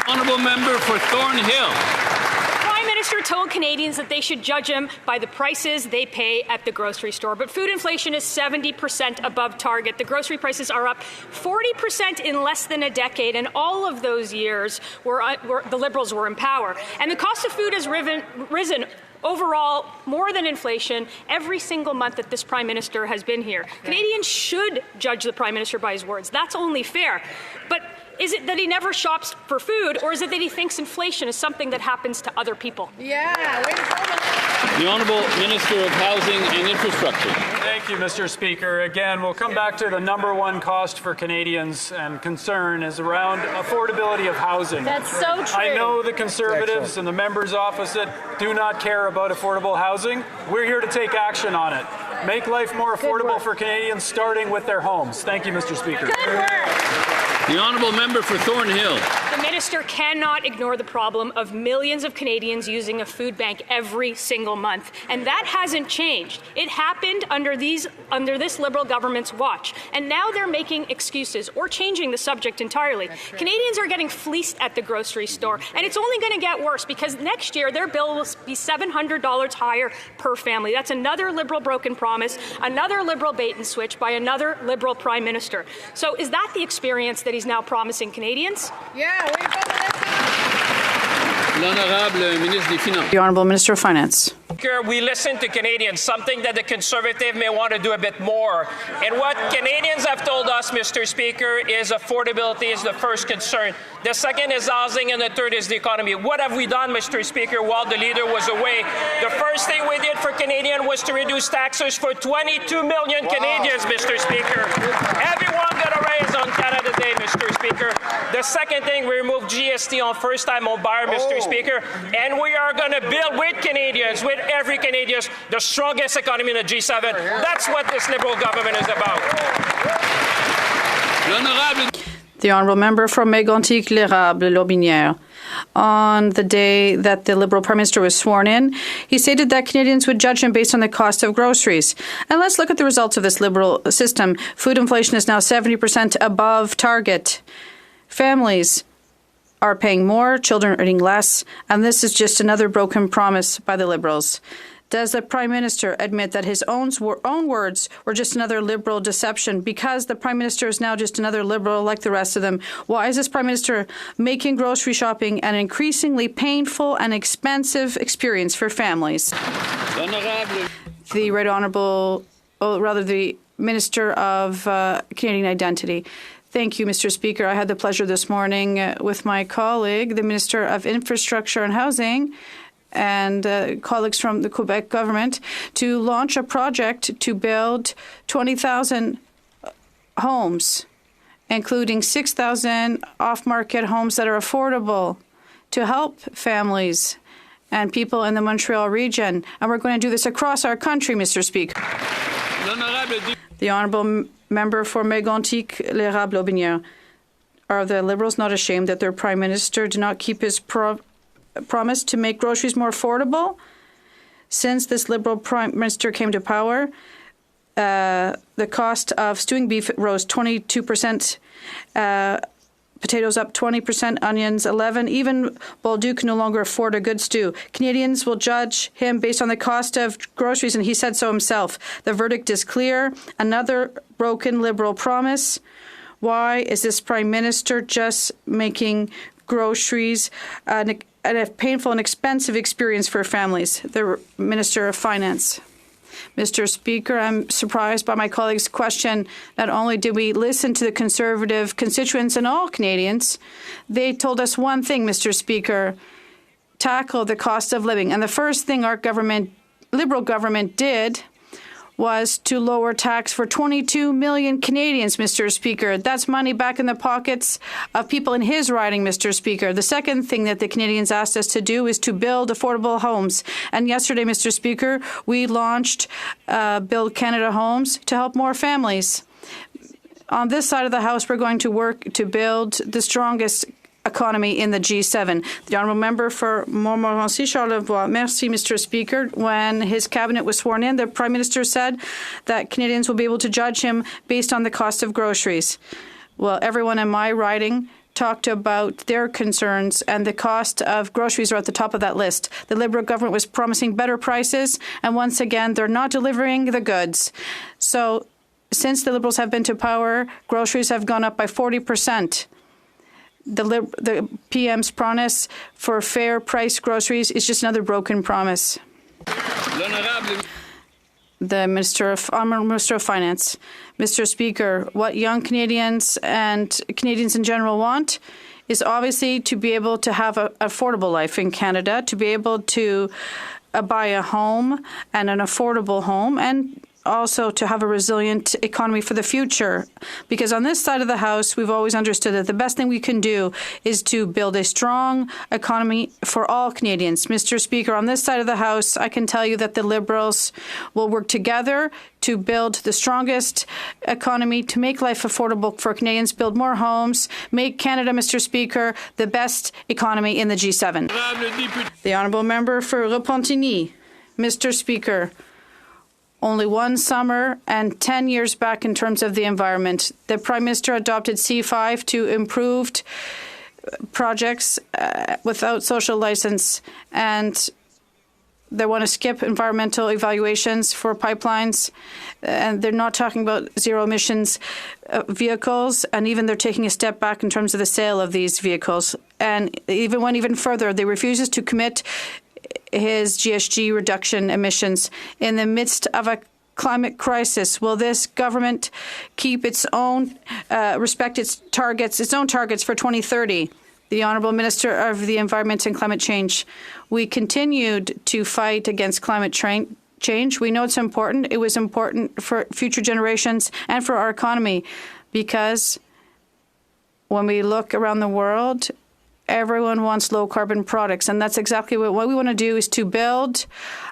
Honourable member for Thornhill. The Prime Minister told Canadians that they should judge him by the prices they pay at the grocery store. But food inflation is 70% above target. The grocery prices are up 40% in less than a decade, and all of those years the Liberals were in power. And the cost of food has risen overall more than inflation every single month that this Prime Minister has been here. Canadians should judge the Prime Minister by his words. That's only fair. But is it that he never shops for food, or is it that he thinks inflation is something that happens to other people? Yeah, way to go. The Honourable Minister of Housing and Infrastructure. Thank you, Mr. Speaker. Again, we'll come back to the number one cost for Canadians and concern is around affordability of housing. That's so true. I know the Conservatives and the members opposite do not care about affordable housing. We're here to take action on it. Make life more affordable for Canadians, starting with their homes. Thank you, Mr. Speaker. Good work. The Honourable Member for Thornhill. The Minister cannot ignore the problem of millions of Canadians using a food bank every single month. And that hasn't changed. It happened under this Liberal government's watch. And now they're making excuses or changing the subject entirely. Canadians are getting fleeced at the grocery store. And it's only going to get worse because next year their bill will be $700 higher per family. That's another Liberal broken promise, another Liberal bait and switch by another Liberal Prime Minister. So is that the experience that he's now promising Canadians? Yeah, way to go, L'Honourable Ministre des Finances. The Honourable Minister of Finance. We listen to Canadians, something that the Conservative may want to do a bit more. And what Canadians have told us, Mr. Speaker, is affordability is the first concern. The second is housing, and the third is the economy. What have we done, Mr. Speaker, while the leader was away? The first thing we did for Canadians was to reduce taxes for 22 million Canadians, Mr. Speaker. Everyone got a raise on Canada Day, Mr. Speaker. The second thing, we removed GST on first-time home buyer, Mr. Speaker. And we are going to build with Canadians, with every Canadian, the strongest economy in the G7. That's what this Liberal government is about. The Honourable Member from Mégantic-L'Érable, Lotbinière. on the day that the Liberal Prime Minister was sworn in. He stated that Canadians would judge him based on the cost of groceries. And let's look at the results of this Liberal system. Food inflation is now 70% above target. Families are paying more, children are earning less, and this is just another broken promise by the Liberals. Does the Prime Minister admit that his own words were just another Liberal deception because the Prime Minister is now just another Liberal like the rest of them? Why is this Prime Minister making grocery shopping an increasingly painful and expensive experience for families? The Right Honourable, the Minister of Canadian Identity. Thank you, Mr. Speaker. I had the pleasure this morning with my colleague, the Minister of Infrastructure and Housing, and colleagues from the Quebec government to launch a project to build 20,000 homes, including 6,000 off-market homes that are affordable to help families and people in the Montreal region. And we're going to do this across our country, Mr. Speaker. The Honourable Member for Mégantic-l'Érable-Aubigny. Are the Liberals not ashamed that their Prime Minister did not keep his promise to make groceries more affordable? Since this Liberal Prime Minister came to power, the cost of stewing beef rose 22%, potatoes up 20%, onions 11%. Even Bolduc can no longer afford a good stew. Canadians will judge him based on the cost of groceries, and he said so himself. The verdict is clear. Another broken Liberal promise. Why is this Prime Minister just making groceries a painful and expensive experience for families? The Minister of Finance. Mr. Speaker, I'm surprised by my colleague's question. Not only did we listen to the Conservative constituents and all Canadians, they told us one thing, Mr. Speaker: tackle the cost of living. And the first thing our government, Liberal government, did was to lower tax for 22 million Canadians, Mr. Speaker. That's money back in the pockets of people in his riding, Mr. Speaker. The second thing that the Canadians asked us to do is to build affordable homes. And yesterday, Mr. Speaker, we launched Build Canada Homes to help more families. On this side of the House, we're going to work to build the strongest economy in the G7. The Honourable Member for Montmorency-Charlevoix. Merci, Mr. Speaker. When his cabinet was sworn in, the Prime Minister said that Canadians will be able to judge him based on the cost of groceries. Well, everyone in my riding talked about their concerns, and the cost of groceries are at the top of that list. The Liberal government was promising better prices, and once again, they're not delivering the goods. So, since the Liberals have been to power, groceries have gone up by 40%. The PM's promise for fair price groceries is just another broken promise. The Minister of Finance. Mr. Speaker, what young Canadians and Canadians in general want is obviously to be able to have an affordable life in Canada, to be able to buy a home and an affordable home, and also to have a resilient economy for the future. Because on this side of the House, we've always understood that the best thing we can do is to build a strong economy for all Canadians. Mr. Speaker, on this side of the House, I can tell you that the Liberals will work together to build the strongest economy, to make life affordable for Canadians, build more homes, make Canada, Mr. Speaker, the best economy in the G7. The Honourable Member for Repentigny. Mr. Speaker, only one summer and 10 years back in terms of the environment, the Prime Minister adopted C5 to improved projects without social license, and they want to skip environmental evaluations for pipelines, and they're not talking about zero emissions vehicles, and even they're taking a step back in terms of the sale of these vehicles. And even went even further, they refuses to commit his GHG reduction emissions in the midst of a climate crisis. Will this government keep its own, respect its own targets for 2030? The Honourable Minister of the Environment and Climate Change. We continued to fight against climate change. We know it's important. It was important for future generations and for our economy, because when we look around the world, everyone wants low-carbon products, and that's exactly what we want to do, is to build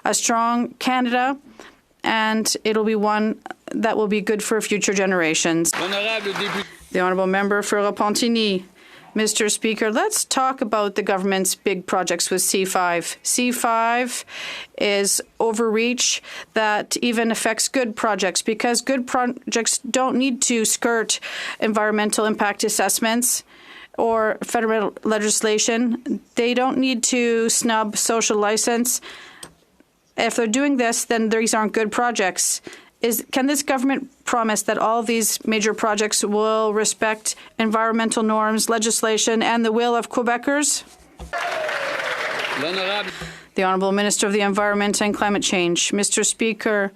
a strong Canada, and it'll be one that will be good for future generations. The Honourable Member for Repentigny. Mr. Speaker, let's talk about the government's big projects with C5. C5 is overreach that even affects good projects because good projects don't need to skirt environmental impact assessments or federal legislation. They don't need to snub social license. If they're doing this, then these aren't good projects. Can this government promise that all of these major projects will respect environmental norms, legislation, and the will of Quebecers? The Honourable Minister of the Environment and Climate Change. Mr. Speaker,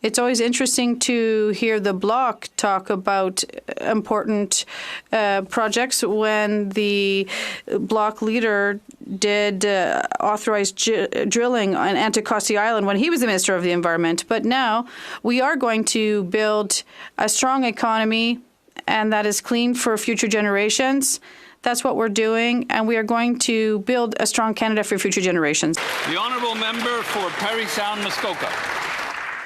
it's always interesting to hear the Bloc talk about important projects when the Bloc leader did authorize drilling on Anticosti Island when he was the Minister of the Environment. But now we are going to build a strong economy, and that is clean for future generations. That's what we're doing, and we are going to build a strong Canada for future generations. The Honourable Member for Parry Sound, Muskoka.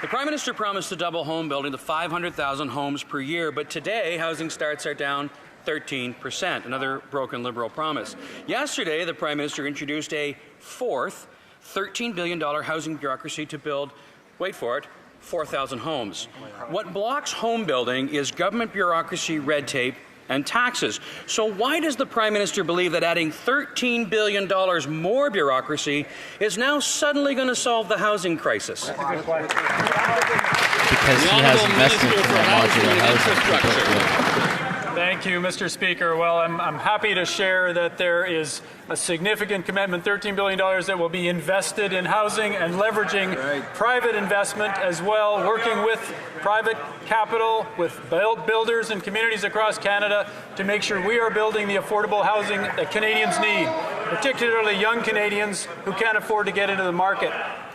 The Prime Minister promised to double home building to 500,000 homes per year, but today housing starts are down 13%, another broken Liberal promise. Yesterday, the Prime Minister introduced a fourth $13 billion housing bureaucracy to build, wait for it, 4,000 homes. What blocks home building is government bureaucracy, red tape, and taxes. So why does the Prime Minister believe that adding $13 billion more bureaucracy is now suddenly going to solve the housing crisis? Because he has invested in modular housing. Thank you, Mr. Speaker. Well, I'm happy to share that there is a significant commitment, $13 billion, that will be invested in housing and leveraging private investment as well, working with private capital, with builders and communities across Canada to make sure we are building the affordable housing that Canadians need, particularly young Canadians who can't afford to get into the market.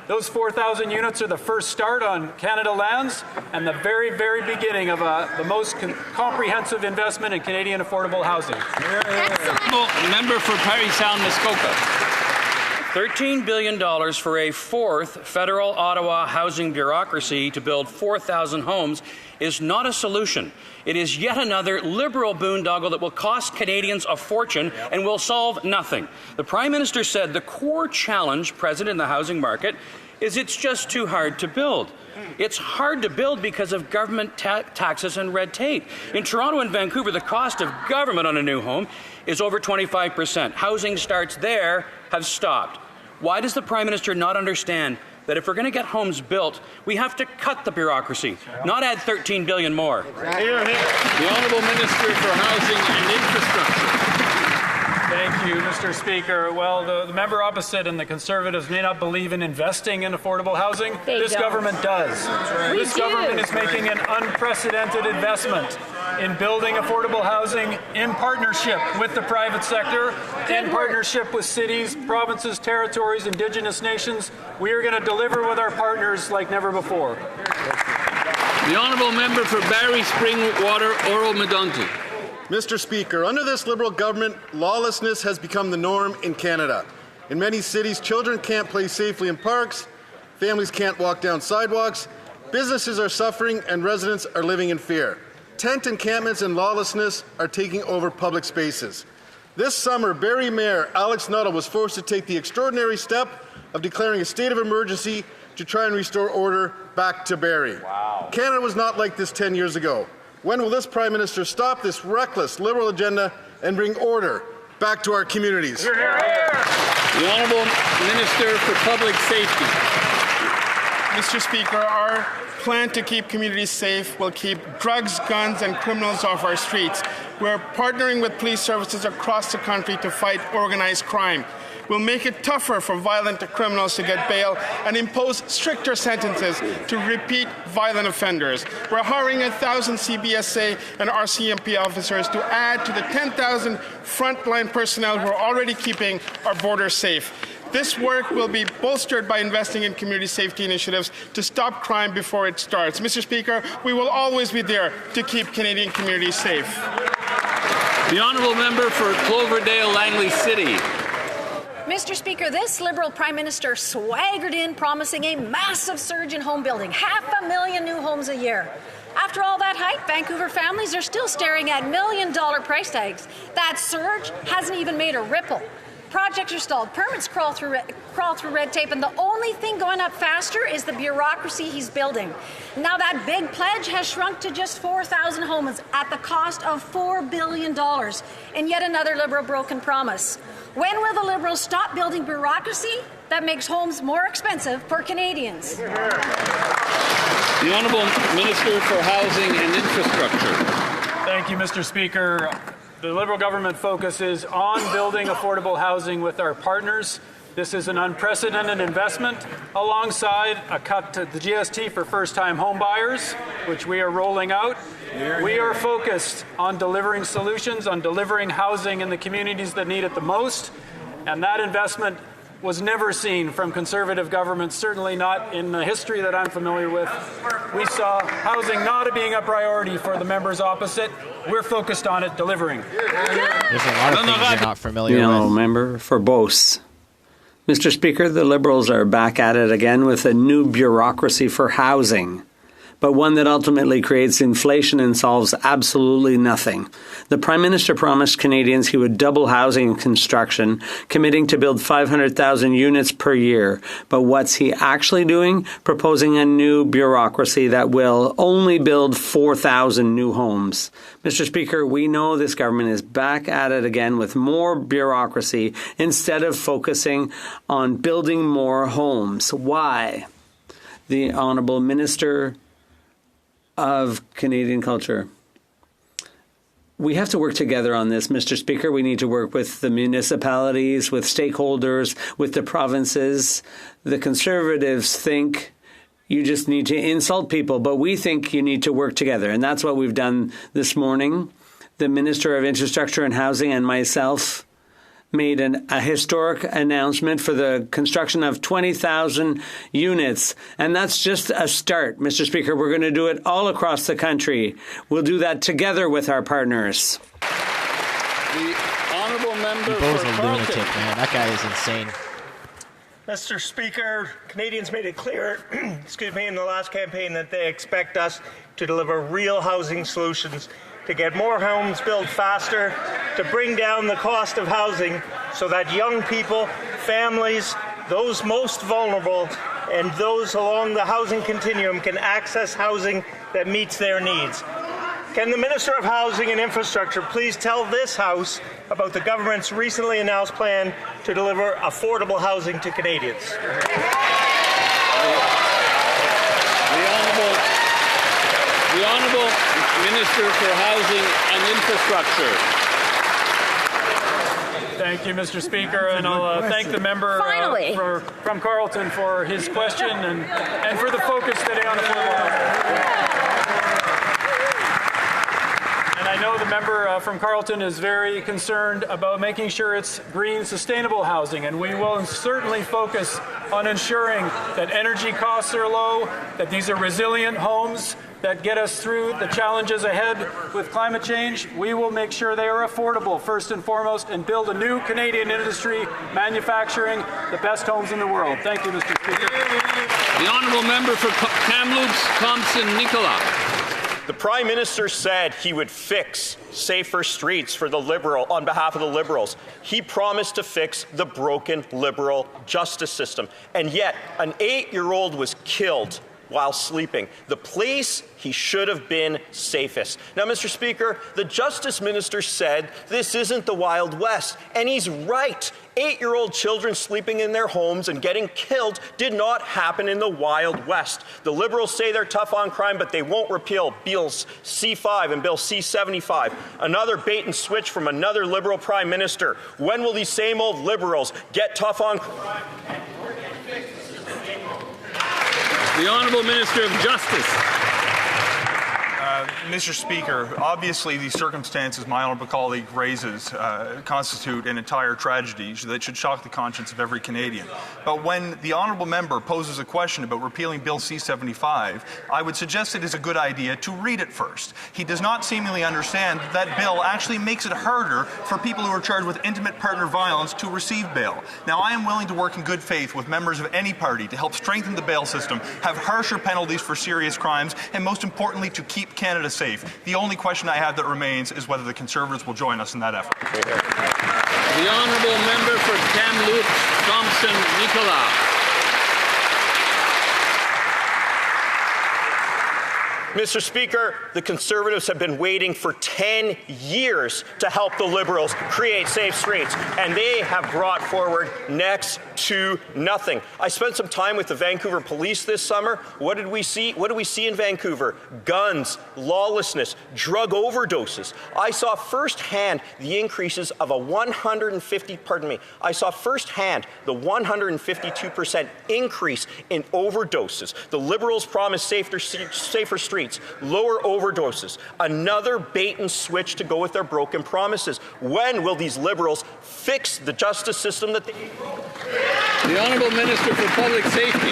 Those 4,000 units are the first start on Canada lands and the very, very beginning of the most comprehensive investment in Canadian affordable housing. Member for Parry Sound, Muskoka. $13 billion for a fourth federal Ottawa housing bureaucracy to build 4,000 homes is not a solution. It is yet another Liberal boondoggle that will cost Canadians a fortune and will solve nothing. The Prime Minister said the core challenge present in the housing market is it's just too hard to build. It's hard to build because of government taxes and red tape. In Toronto and Vancouver, the cost of government on a new home is over 25%. Housing starts there have stopped. Why does the Prime Minister not understand that if we're going to get homes built, we have to cut the bureaucracy, not add $13 billion more? The Honourable Minister for Housing and Infrastructure. Thank you, Mr. Speaker. Well, the member opposite and the Conservatives may not believe in investing in affordable housing. This government does. This government is making an unprecedented investment in building affordable housing in partnership with the private sector, in partnership with cities, provinces, territories, Indigenous nations. We are going to deliver with our partners like never before. The Honourable Member for Barrie Springwater, Oro-Medonte. Mr. Speaker, under this Liberal government, lawlessness has become the norm in Canada. In many cities, children can't play safely in parks, families can't walk down sidewalks, businesses are suffering, and residents are living in fear. Tent encampments and lawlessness are taking over public spaces. This summer, Barrie Mayor Alex Nuttall was forced to take the extraordinary step of declaring a state of emergency to try and restore order back to Barrie. Wow. Canada was not like this 10 years ago. When will this Prime Minister stop this reckless Liberal agenda and bring order back to our communities? Hear, hear, hear. The Honourable Minister for Public Safety. Mr. Speaker, our plan to keep communities safe will keep drugs, guns, and criminals off our streets. We're partnering with police services across the country to fight organized crime. We'll make it tougher for violent criminals to get bail and impose stricter sentences to repeat violent offenders. We're hiring 1,000 CBSA and RCMP officers to add to the 10,000 frontline personnel who are already keeping our borders safe. This work will be bolstered by investing in community safety initiatives to stop crime before it starts. Mr. Speaker, we will always be there to keep Canadian communities safe. The Honourable Member for Cloverdale, Langley City. Mr. Speaker, this Liberal Prime Minister swaggered in promising a massive surge in home building, 500,000 new homes a year. After all that hype, Vancouver families are still staring at million-dollar price tags. That surge hasn't even made a ripple. Projects are stalled, permits crawl through red tape, and the only thing going up faster is the bureaucracy he's building. Now that big pledge has shrunk to just 4,000 homes at the cost of $4 billion, and yet another Liberal broken promise. When will the Liberals stop building bureaucracy that makes homes more expensive for Canadians? The Honourable Minister for Housing and Infrastructure. Thank you, Mr. Speaker. The Liberal government focuses on building affordable housing with our partners. This is an unprecedented investment alongside a cut to the GST for first-time home buyers, which we are rolling out. We are focused on delivering solutions, on delivering housing in the communities that need it the most, and that investment was never seen from Conservative governments, certainly not in the history that I'm familiar with. We saw housing not being a priority for the members opposite. We're focused on it, delivering. There's a lot of things you're not familiar with. Member for Beauce. Mr. Speaker, the Liberals are back at it again with a new bureaucracy for housing, but one that ultimately creates inflation and solves absolutely nothing. The Prime Minister promised Canadians he would double housing and construction, committing to build 500,000 units per year. But what's he actually doing? Proposing a new bureaucracy that will only build 4,000 new homes. Mr. Speaker, we know this government is back at it again with more bureaucracy instead of focusing on building more homes. Why? The Honourable Minister of Canadian Culture. We have to work together on this, Mr. Speaker. We need to work with the municipalities, with stakeholders, with the provinces. The Conservatives think you just need to insult people, but we think you need to work together. And that's what we've done this morning. The Minister of Infrastructure and Housing and myself made a historic announcement for the construction of 20,000 units. And that's just a start, Mr. Speaker. We're going to do it all across the country. We'll do that together with our partners. The Honourable Member Beau's for a Carleton. lunatic, man. That guy is insane. Mr. Speaker, Canadians made it clear, in the last campaign that they expect us to deliver real housing solutions, to get more homes built faster, to bring down the cost of housing so that young people, families, those most vulnerable, and those along the housing continuum can access housing that meets their needs. Can the Minister of Housing and Infrastructure please tell this House about the government's recently announced plan to deliver affordable housing to Canadians? The Honourable Minister for Housing and Infrastructure. Thank you, Mr. Speaker, and I'll thank the member from Carleton for his question and for the focus today on affordable housing. And I know the member from Carleton is very concerned about making sure it's green, sustainable housing, and we will certainly focus on ensuring that energy costs are low, that these are resilient homes that get us through the challenges ahead with climate change. We will make sure they are affordable, first and foremost, and build a new Canadian industry manufacturing the best homes in the world. Thank you, Mr. Speaker. The Honourable Member for Kamloops, Thompson-Nicola. The Prime Minister said he would fix safer streets for the Liberal on behalf of the Liberals. He promised to fix the broken Liberal justice system. And yet, an 8-year-old was killed while sleeping, the place he should have been safest. Now, Mr. Speaker, the Justice Minister said this isn't the Wild West, and he's right. 8-year-old children sleeping in their homes and getting killed did not happen in the Wild West. The Liberals say they're tough on crime, but they won't repeal Bills C5 and Bill C75. Another bait and switch from another Liberal Prime Minister. When will these same old Liberals get tough on crime? The Honourable Minister of Justice. Mr. Speaker, obviously the circumstances my honourable colleague raises constitute an entire tragedy that should shock the conscience of every Canadian. But when the honourable member poses a question about repealing Bill C-75, I would suggest it is a good idea to read it first. He does not seemingly understand that bill actually makes it harder for people who are charged with intimate partner violence to receive bail. Now, I am willing to work in good faith with members of any party to help strengthen the bail system, have harsher penalties for serious crimes, and most importantly, to keep Canada safe. The only question I have that remains is whether the Conservatives will join us in that effort. The honourable member for Kamloops, Thompson, Nicola. Mr. Speaker, the Conservatives have been waiting for 10 years to help the Liberals create safe streets, and they have brought forward next to nothing. I spent some time with the Vancouver police this summer. What did we see? What do we see in Vancouver? Guns, lawlessness, drug overdoses. I saw firsthand the increases of I saw firsthand the 152% increase in overdoses. The Liberals promised safer streets, lower overdoses, another bait and switch to go with their broken promises. When will these Liberals fix the justice system that they... The Honourable Minister for Public Safety.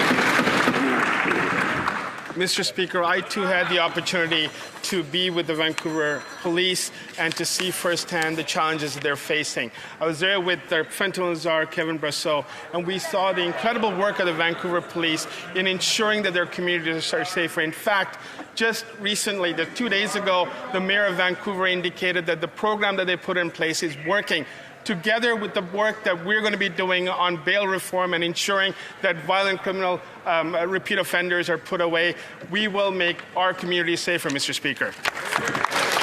Mr. Speaker, I too had the opportunity to be with the Vancouver police and to see firsthand the challenges that they're facing. I was there with their fentanyl czar, Kevin Brasseau, and we saw the incredible work of the Vancouver police in ensuring that their communities are safer. In fact, just recently, 2 days ago, the Mayor of Vancouver indicated that the program that they put in place is working. Together with the work that we're going to be doing on bail reform and ensuring that violent criminal repeat offenders are put away, we will make our community safer, Mr. Speaker.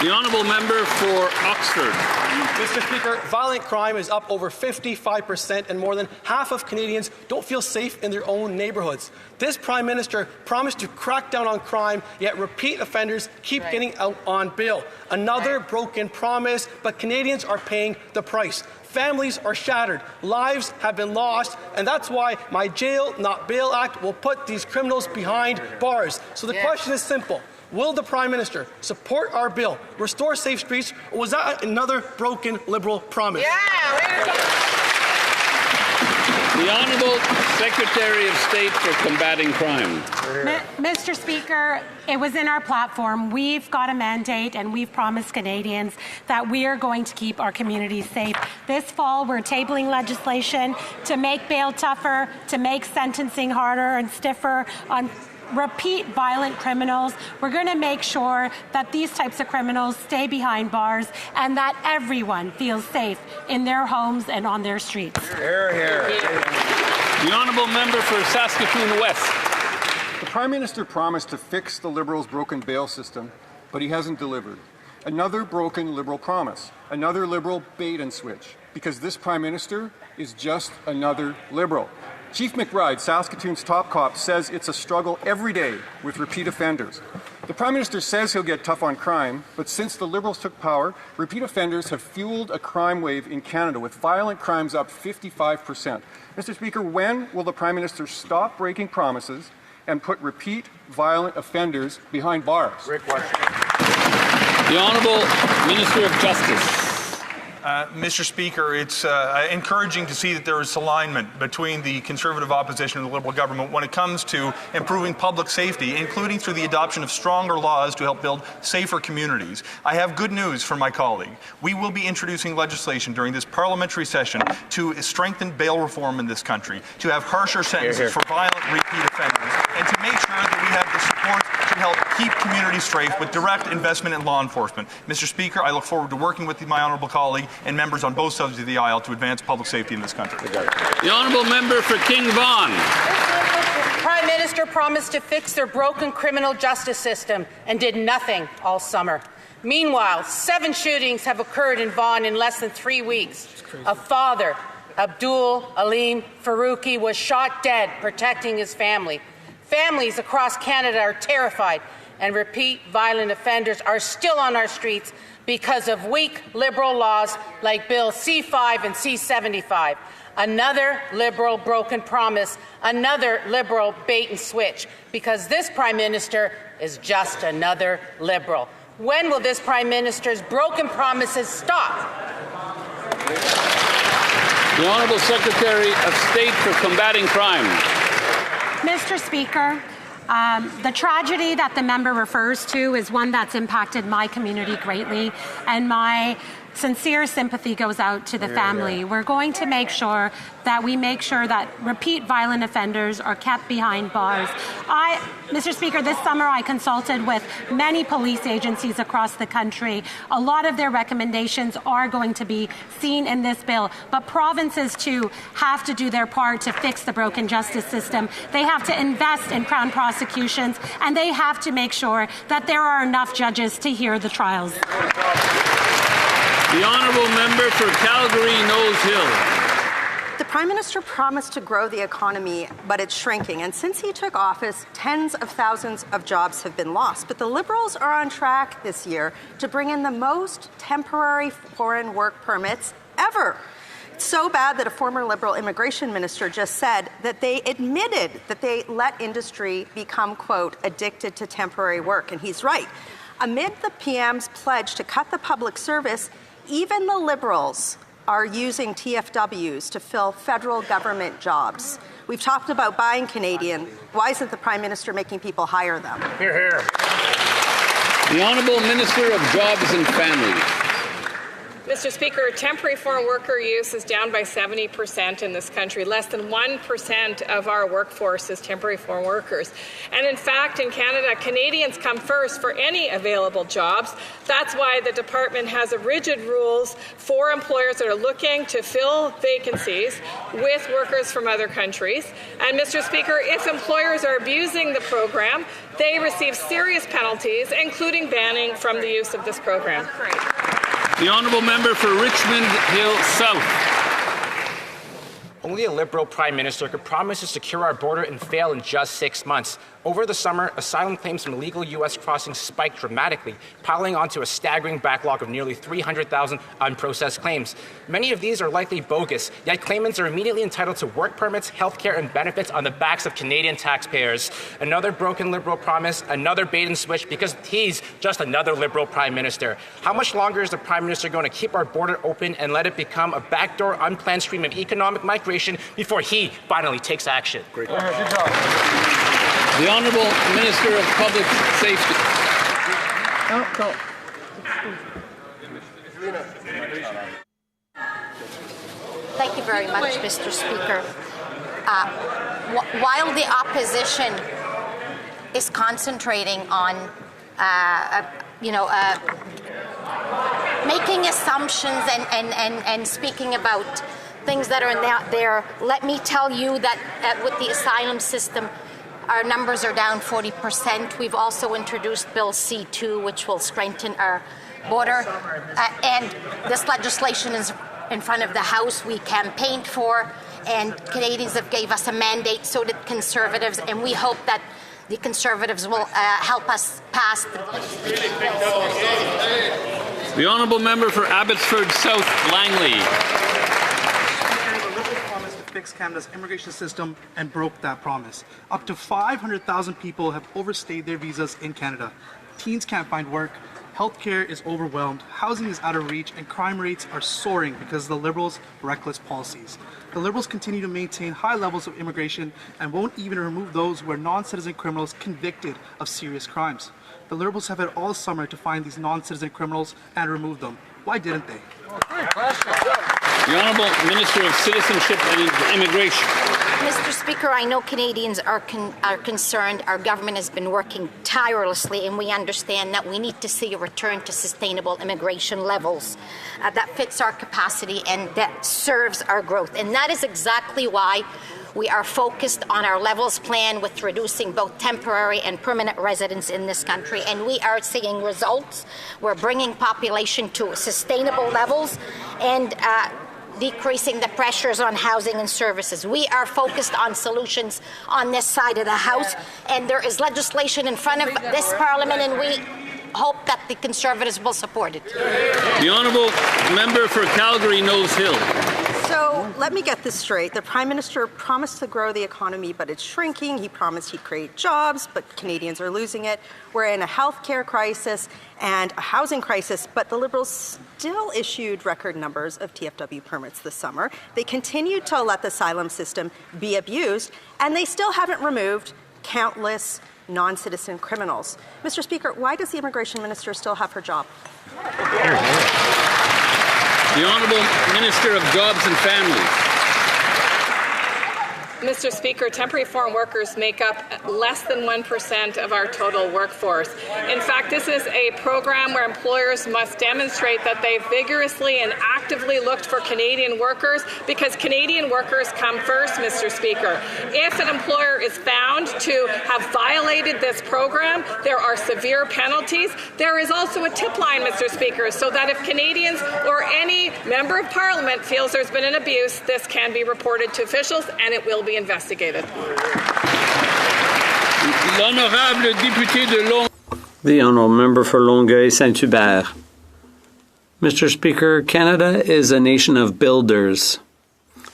The honourable member for Oxford. Mr. Speaker, violent crime is up over 55%, and more than half of Canadians don't feel safe in their own neighbourhoods. This Prime Minister promised to crack down on crime, yet repeat offenders keep getting out on bail. Another broken promise, but Canadians are paying the price. Families are shattered, lives have been lost, and that's why my Jail Not Bail Act will put these criminals behind bars. So the question is simple. Will the Prime Minister support our bill, restore safe streets, or was that another broken Liberal promise? The Honourable Secretary of State for Combating Crime. Mr. Speaker, it was in our platform. We've got a mandate and we've promised Canadians that we are going to keep our communities safe. This fall, we're tabling legislation to make bail tougher, to make sentencing harder and stiffer on repeat violent criminals. We're going to make sure that these types of criminals stay behind bars and that everyone feels safe in their homes and on their streets. Hear, hear. The honourable member for Saskatoon West. The Prime Minister promised to fix the Liberals' broken bail system, but he hasn't delivered. Another broken Liberal promise, another Liberal bait and switch, because this Prime Minister is just another Liberal. Chief McBride, Saskatoon's top cop, says it's a struggle every day with repeat offenders. The Prime Minister says he'll get tough on crime, but since the Liberals took power, repeat offenders have fueled a crime wave in Canada, with violent crimes up 55%. Mr. Speaker, when will the Prime Minister stop breaking promises and put repeat violent offenders behind bars? Great question. The Honourable Minister of Justice. Mr. Speaker, it's encouraging to see that there is alignment between the Conservative opposition and the Liberal government when it comes to improving public safety, including through the adoption of stronger laws to help build safer communities. I have good news for my colleague. We will be introducing legislation during this parliamentary session to strengthen bail reform in this country, to have harsher sentences for violent repeat offenders, and to make sure that we have the support to help keep communities safe with direct investment in law enforcement. Mr. Speaker, I look forward to working with my honourable colleague and members on both sides of the aisle to advance public safety in this country. The honourable member for King Vaughan. The Prime Minister promised to fix their broken criminal justice system and did nothing all summer. Meanwhile, 7 shootings have occurred in Vaughan in less than 3 weeks. A father, Abdul Aleem Faruqi, was shot dead protecting his family. Families across Canada are terrified, and repeat violent offenders are still on our streets because of weak Liberal laws like Bill C-5 and C-75. Another Liberal broken promise, another Liberal bait and switch, because this Prime Minister is just another Liberal. When will this Prime Minister's broken promises stop? The Honourable Secretary of State for Combating Crime. Mr. Speaker, the tragedy that the member refers to is one that's impacted my community greatly, and my sincere sympathy goes out to the family. We're going to make sure that repeat violent offenders are kept behind bars. Mr. Speaker, this summer I consulted with many police agencies across the country. A lot of their recommendations are going to be seen in this bill, but provinces too have to do their part to fix the broken justice system. They have to invest in Crown prosecutions, and they have to make sure that there are enough judges to hear the trials. The Honourable Member for Calgary Nose Hill. The Prime Minister promised to grow the economy, but it's shrinking. And since he took office, tens of thousands of jobs have been lost. But the Liberals are on track this year to bring in the most temporary foreign work permits ever. It's so bad that a former Liberal immigration minister just said that they admitted that they let industry become, quote, addicted to temporary work. And he's right. Amid the PM's pledge to cut the public service, even the Liberals are using TFWs to fill federal government jobs. We've talked about buying Canadian. Why isn't the Prime Minister making people hire them? Hear, hear. The Honourable Minister of Jobs and Families. Mr. Speaker, temporary foreign worker use is down by 70% in this country. Less than 1% of our workforce is temporary foreign workers. And in fact, in Canada, Canadians come first for any available jobs. That's why the department has rigid rules for employers that are looking to fill vacancies with workers from other countries. And Mr. Speaker, if employers are abusing the program, they receive serious penalties, including banning from the use of this program. The Honourable Member for Richmond Hill South. Only a Liberal Prime Minister could promise to secure our border and fail in just 6 months. Over the summer, asylum claims from illegal U.S. crossings spiked dramatically, piling onto a staggering backlog of nearly 300,000 unprocessed claims. Many of these are likely bogus, yet claimants are immediately entitled to work permits, health care, and benefits on the backs of Canadian taxpayers. Another broken Liberal promise, another bait and switch, because he's just another Liberal Prime Minister. How much longer is the Prime Minister going to keep our border open and let it become a backdoor, unplanned stream of economic migration before he finally takes action? Great. Good job. The Honourable Minister of Public Safety. Thank you very much, Mr. Speaker. While the opposition is concentrating on, making assumptions and speaking about things that are not there, let me tell you that with the asylum system, our numbers are down 40%. We've also introduced Bill C-2, which will strengthen our border. And this legislation is in front of the House. We campaigned for, and Canadians have gave us a mandate, so did Conservatives, and we hope that the Conservatives will help us pass. The Honourable Member for Abbotsford South Langley. Fix Canada's immigration system and broke that promise. Up to 500,000 people have overstayed their visas in Canada. Teens can't find work, healthcare is overwhelmed, housing is out of reach, and crime rates are soaring because of the Liberals' reckless policies. The Liberals continue to maintain high levels of immigration and won't even remove those who are non-citizen criminals convicted of serious crimes. The Liberals have had all summer to find these non-citizen criminals and remove them. Why didn't they? The Honourable Minister of Citizenship and Immigration. Mr. Speaker, I know Canadians are concerned. Our government has been working tirelessly, and we understand that we need to see a return to sustainable immigration levels that fits our capacity and that serves our growth. And that is exactly why we are focused on our levels plan with reducing both temporary and permanent residents in this country, and we are seeing results. We're bringing population to sustainable levels and decreasing the pressures on housing and services. We are focused on solutions on this side of the House, and there is legislation in front of this Parliament, and we hope that the Conservatives will support it. The Honourable Member for Calgary Nose Hill. So let me get this straight. The Prime Minister promised to grow the economy, but it's shrinking. He promised he'd create jobs, but Canadians are losing it. We're in a healthcare crisis and a housing crisis, but the Liberals still issued record numbers of TFW permits this summer. They continued to let the asylum system be abused, and they still haven't removed countless non-citizen criminals. Mr. Speaker, why does the Immigration Minister still have her job? The Honourable Minister of Jobs and Families. Mr. Speaker, temporary foreign workers make up less than 1% of our total workforce. In fact, this is a program where employers must demonstrate that they vigorously and actively looked for Canadian workers because Canadian workers come first, Mr. Speaker. If an employer is found to have violated this program, there are severe penalties. There is also a tip line, Mr. Speaker, so that if Canadians or any member of Parliament feels there's been an abuse, this can be reported to officials and it will be investigated. The Honourable Member for Longueuil-Saint-Hubert. Mr. Speaker, Canada is a nation of builders.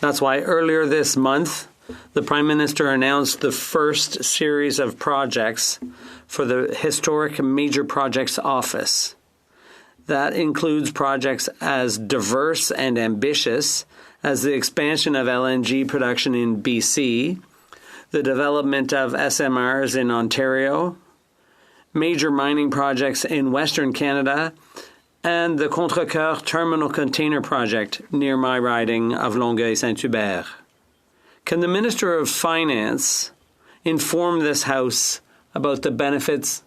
That's why earlier this month, the Prime Minister announced the first series of projects for the Historic Major Projects Office. That includes projects as diverse and ambitious as the expansion of LNG production in BC, the development of SMRs in Ontario, major mining projects in Western Canada, and the Contrecoeur Terminal Container Project near my riding of Longueuil-Saint-Hubert. Can the Minister of Finance inform this House about the benefits?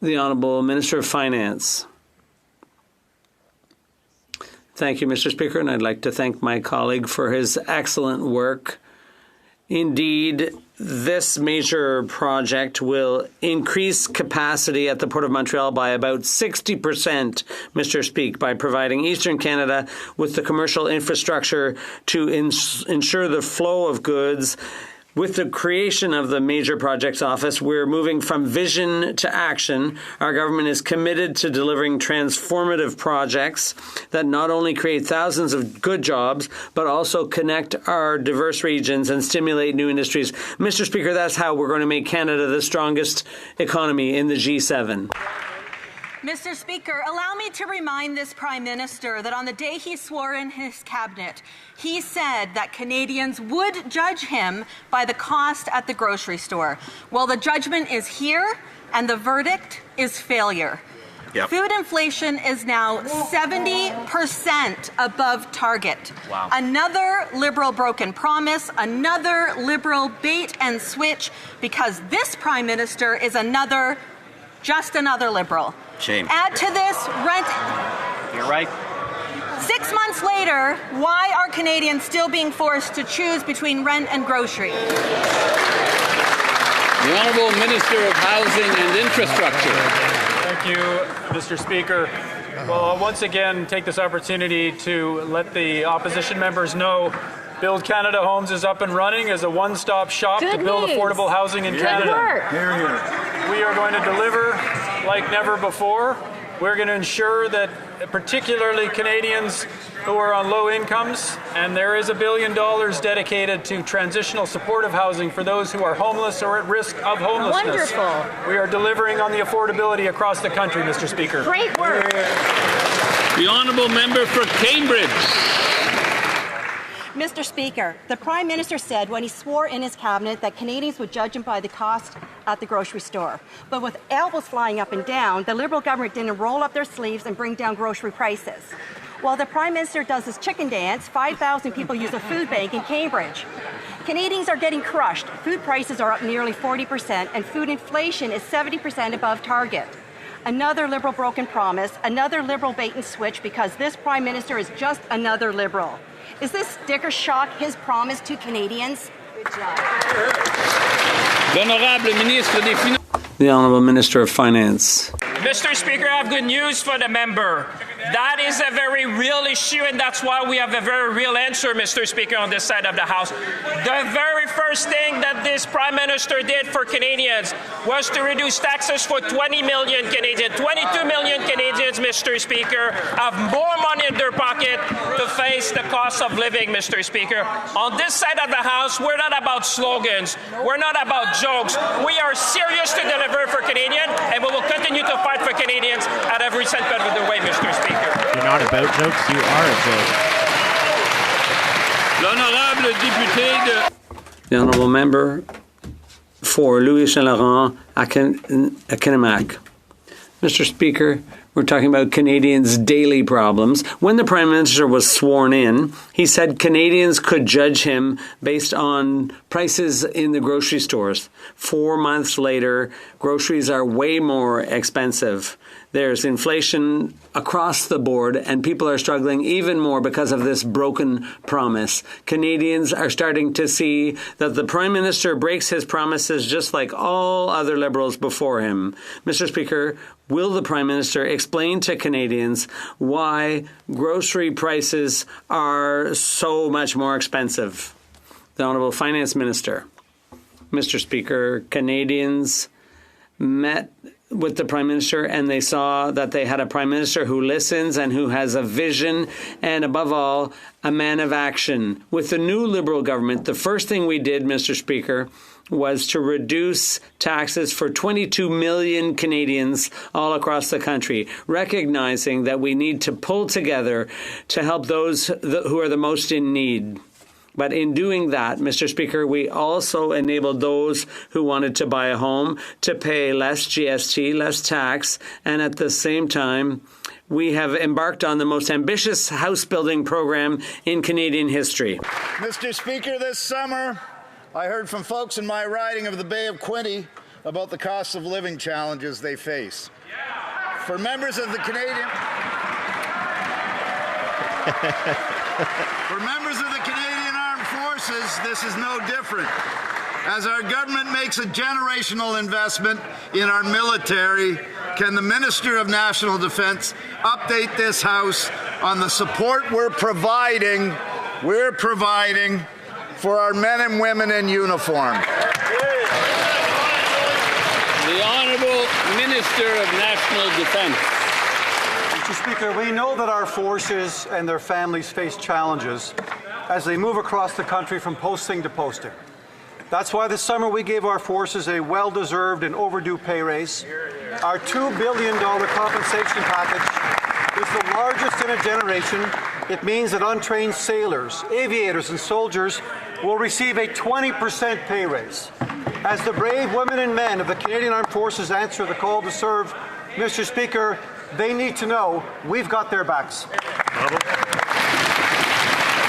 The Honourable Minister of Finance. Thank you, Mr. Speaker, and I'd like to thank my colleague for his excellent work. Indeed, this major project will increase capacity at the Port of Montreal by about 60%, Mr. Speaker, by providing Eastern Canada with the commercial infrastructure to ensure the flow of goods. With the creation of the Major Projects Office, we're moving from vision to action. Our government is committed to delivering transformative projects that not only create thousands of good jobs, but also connect our diverse regions and stimulate new industries. Mr. Speaker, that's how we're going to make Canada the strongest economy in the G7. Mr. Speaker, allow me to remind this Prime Minister that on the day he swore in his cabinet, he said that Canadians would judge him by the cost at the grocery store. Well, the judgment is here, and the verdict is failure. Yep. Food inflation is now 70% above target. Wow. Another Liberal broken promise, another Liberal bait and switch, because this Prime Minister is just another Liberal. Shame. Add to this rent. You're right. 6 months later, why are Canadians still being forced to choose between rent and grocery? The Honourable Minister of Housing and Infrastructure. Thank you, Mr. Speaker. Well, I'll once again take this opportunity to let the opposition members know Build Canada Homes is up and running as a one-stop shop to build affordable housing in Canada. Here, here. We are going to deliver like never before. We're going to ensure that particularly Canadians who are on low incomes, and there is $1 billion dedicated to transitional supportive housing for those who are homeless or at risk of homelessness. Wonderful. We are delivering on the affordability across the country, Mr. Speaker. Great work. The Honourable Member for Cambridge. Mr. Speaker, the Prime Minister said when he swore in his cabinet that Canadians would judge him by the cost at the grocery store. But with elbows flying up and down, the Liberal government didn't roll up their sleeves and bring down grocery prices. While the Prime Minister does his chicken dance, 5,000 people use a food bank in Cambridge. Canadians are getting crushed. Food prices are up nearly 40%, and food inflation is 70% above target. Another Liberal broken promise, another Liberal bait and switch, because this Prime Minister is just another Liberal. Is this sticker shock his promise to Canadians? Good job. The Honourable Minister of Finance. Mr. Speaker, I have good news for the member. That is a very real issue, and that's why we have a very real answer, Mr. Speaker, on this side of the House. The very first first thing that this Prime Minister did for Canadians was to reduce taxes for 20 million Canadians. 22 million Canadians, Mr. Speaker, have more money in their pocket to face the cost of living, Mr. Speaker. On this side of the House, we're not about slogans. We're not about jokes. We are serious to deliver for Canadians, and we will continue to fight for Canadians at every step of the way, Mr. Speaker. You're not about jokes, you are a joke. The Honourable Member for Louis-Saint-Laurent, Akinemak. Mr. Speaker, we're talking about Canadians' daily problems. When the Prime Minister was sworn in, he said Canadians could judge him based on prices in the grocery stores. 4 months later, groceries are way more expensive. There's inflation across the board, and people are struggling even more because of this broken promise. Canadians are starting to see that the Prime Minister breaks his promises just like all other Liberals before him. Mr. Speaker, will the Prime Minister explain to Canadians why grocery prices are so much more expensive? The Honourable Finance Minister. Mr. Speaker, Canadians met with the Prime Minister, and they saw that they had a Prime Minister who listens and who has a vision, and above all, a man of action. With the new Liberal government, the first thing we did, Mr. Speaker, was to reduce taxes for 22 million Canadians all across the country, recognizing that we need to pull together to help those who are the most in need. But in doing that, Mr. Speaker, we also enabled those who wanted to buy a home to pay less GST, less tax, and at the same time, we have embarked on the most ambitious house building program in Canadian history. Mr. Speaker, this summer, I heard from folks in my riding of the Bay of Quinte about the cost of living challenges they face. For members of the Canadian Armed Forces, this is no different. As our government makes a generational investment in our military, can the Minister of National Defence update this House on the support we're providing for our men and women in uniform? The Honourable Minister of National Defence. Mr. Speaker, we know that our forces and their families face challenges as they move across the country from posting to posting. That's why this summer we gave our forces a well-deserved and overdue pay raise. Our $2 billion compensation package is the largest in a generation. It means that untrained sailors, aviators, and soldiers will receive a 20% pay raise. As the brave women and men of the Canadian Armed Forces answer the call to serve, Mr. Speaker, they need to know we've got their backs.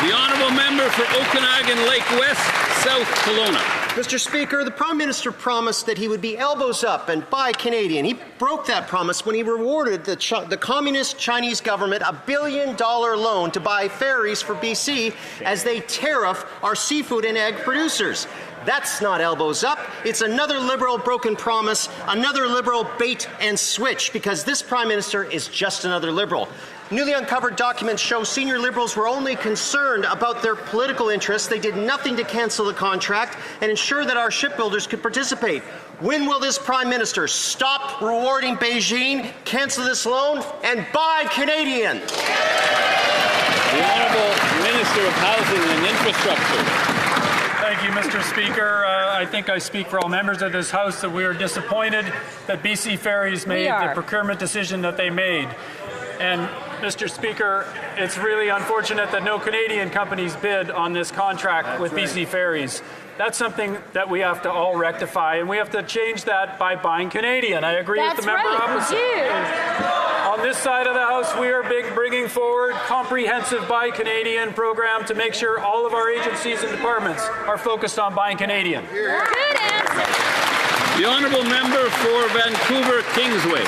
The Honourable Member for Okanagan Lake West, South Kelowna. Mr. Speaker, the Prime Minister promised that he would be elbows up and buy Canadian. He broke that promise when he rewarded the Communist Chinese government a $1 billion loan to buy ferries for BC as they tariff our seafood and egg producers. That's not elbows up. It's another Liberal broken promise, another Liberal bait and switch, because this Prime Minister is just another Liberal. Newly uncovered documents show senior Liberals were only concerned about their political interests. They did nothing to cancel the contract and ensure that our shipbuilders could participate. When will this Prime Minister stop rewarding Beijing, cancel this loan, and buy Canadian? The Honourable Minister of Housing and Infrastructure. Thank you, Mr. Speaker. I think I speak for all members of this House that we are disappointed that BC Ferries made the procurement decision that they made. And, Mr. Speaker, it's really unfortunate that no Canadian companies bid on this contract with BC Ferries. That's something that we have to all rectify, and we have to change that by buying Canadian. I agree with the member opposite. On this side of the House, we are bringing forward comprehensive Buy Canadian program to make sure all of our agencies and departments are focused on buying Canadian. The Honourable Member for Vancouver Kingsway.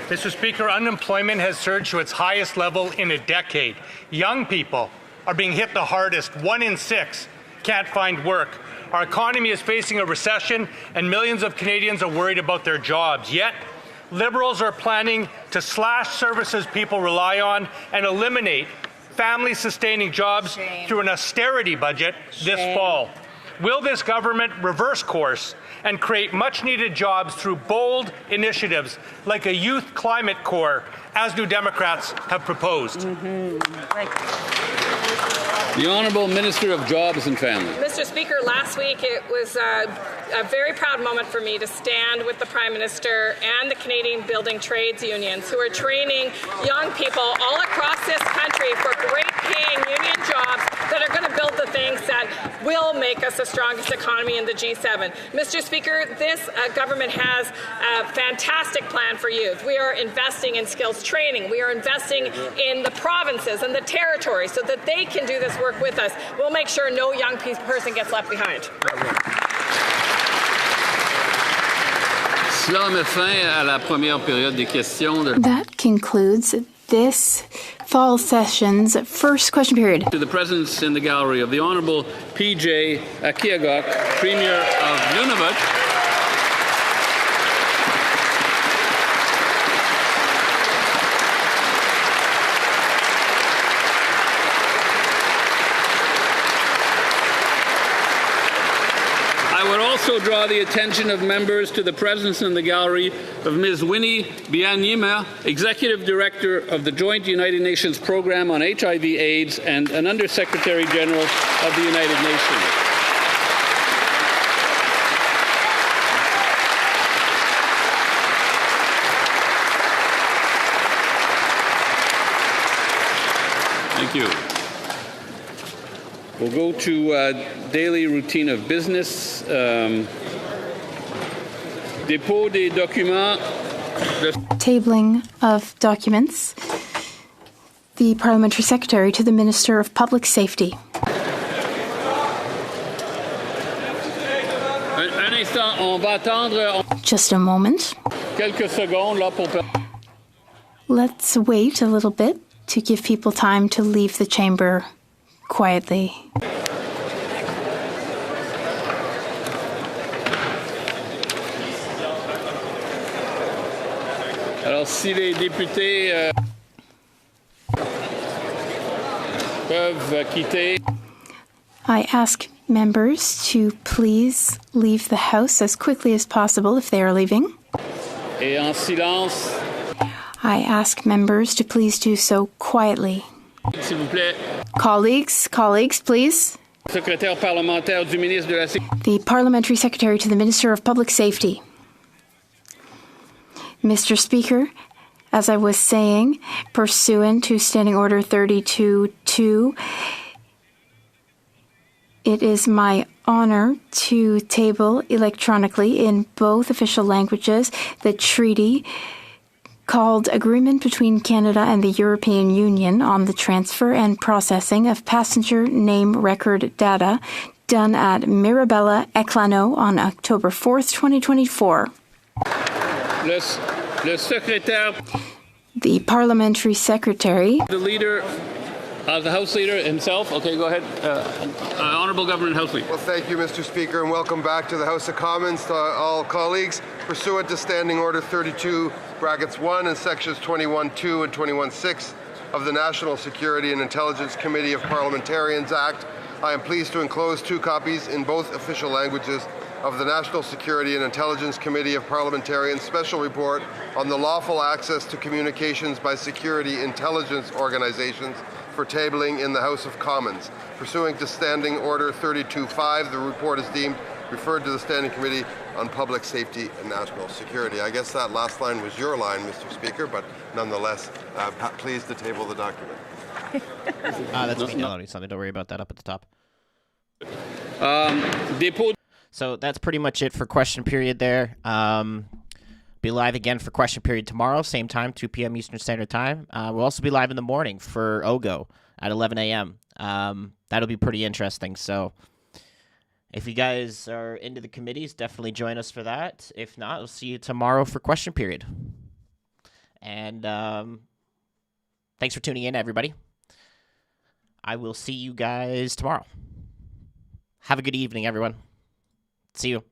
Mr. Speaker, unemployment has surged to its highest level in a decade. Young people are being hit the hardest. 1 in 6 can't find work. Our economy is facing a recession, and millions of Canadians are worried about their jobs. Yet, Liberals are planning to slash services people rely on and eliminate family-sustaining jobs through an austerity budget this fall. will this government reverse course and create much-needed jobs through bold initiatives like a youth climate corps, as New Democrats have proposed? The Honourable Minister of Jobs and Family. Mr. Speaker, last week it was a very proud moment for me to stand with the Prime Minister and the Canadian Building Trades Unions, who are training young people all across this country for great-paying union jobs that are going to build the things that will make us the strongest economy in the G7. Mr. Speaker, this government has a fantastic plan for youth. We are investing in skills training. We are investing in the provinces and the territories so that they can do this work with us. We'll make sure no young person gets left behind. Cela met fin à la première période des questions. That concludes this fall session's first question period. To the presence in the gallery of the Honourable P.J. Akiagok, Premier of Nunavut. I would also draw the attention of members to the presence in the gallery of Ms. Winnie Byanyima, Executive Director of the Joint United Nations Program on HIV/AIDS and an Undersecretary General of the United Nations. Thank you. We'll go to daily routine of business. Dépôt des documents. Tabling of documents. The Parliamentary Secretary to the Minister of Public Safety. Un instant, on va attendre Just a moment. quelques secondes là pour. Let's wait a little bit to give people time to leave the chamber quietly. Alors, si les députés peuvent quitter. I ask members to please leave the House as quickly as possible if they are leaving. Et en silence. I ask members to please do so quietly. S'il vous plaît. Colleagues, please. Secrétaire parlementaire du ministre de la Sécurité. The Parliamentary Secretary to the Minister of Public Safety. Mr. Speaker, as I was saying, pursuant to Standing Order 32-2, it is my honor to table electronically in both official languages the treaty called Agreement between Canada and the European Union on the transfer and processing of passenger name record data done at Mirabella, Éclano on October 4th, 2024. Le secrétaire. The Parliamentary Secretary. The leader. The House Leader himself. Okay, go ahead. Honourable Government House Leader. Well, thank you, Mr. Speaker, and welcome back to the House of Commons to all colleagues. Pursuant to Standing Order 32(1) and Sections 21(2) and 21(6) of the National Security and Intelligence Committee of Parliamentarians Act, I am pleased to enclose 2 copies in both official languages of the National Security and Intelligence Committee of Parliamentarians Special Report on the lawful access to communications by security intelligence organizations for tabling in the House of Commons. Pursuant to Standing Order 32(5), the report is deemed referred to the Standing Committee on Public Safety and National Security. I guess that last line was your line, Mr. Speaker, but nonetheless, pleased to table the document. That's me downloading something. Don't worry about that up at the top. So that's pretty much it for question period there. Be live again for question period tomorrow, same time, 2 p.m. Eastern Standard Time. We'll also be live in the morning for OGO at 11 a.m. That'll be pretty interesting. So if you guys are into the committees, definitely join us for that. If not, we'll see you tomorrow for question period. And thanks for tuning in, everybody. I will see you guys tomorrow. Have a good evening, everyone. See you.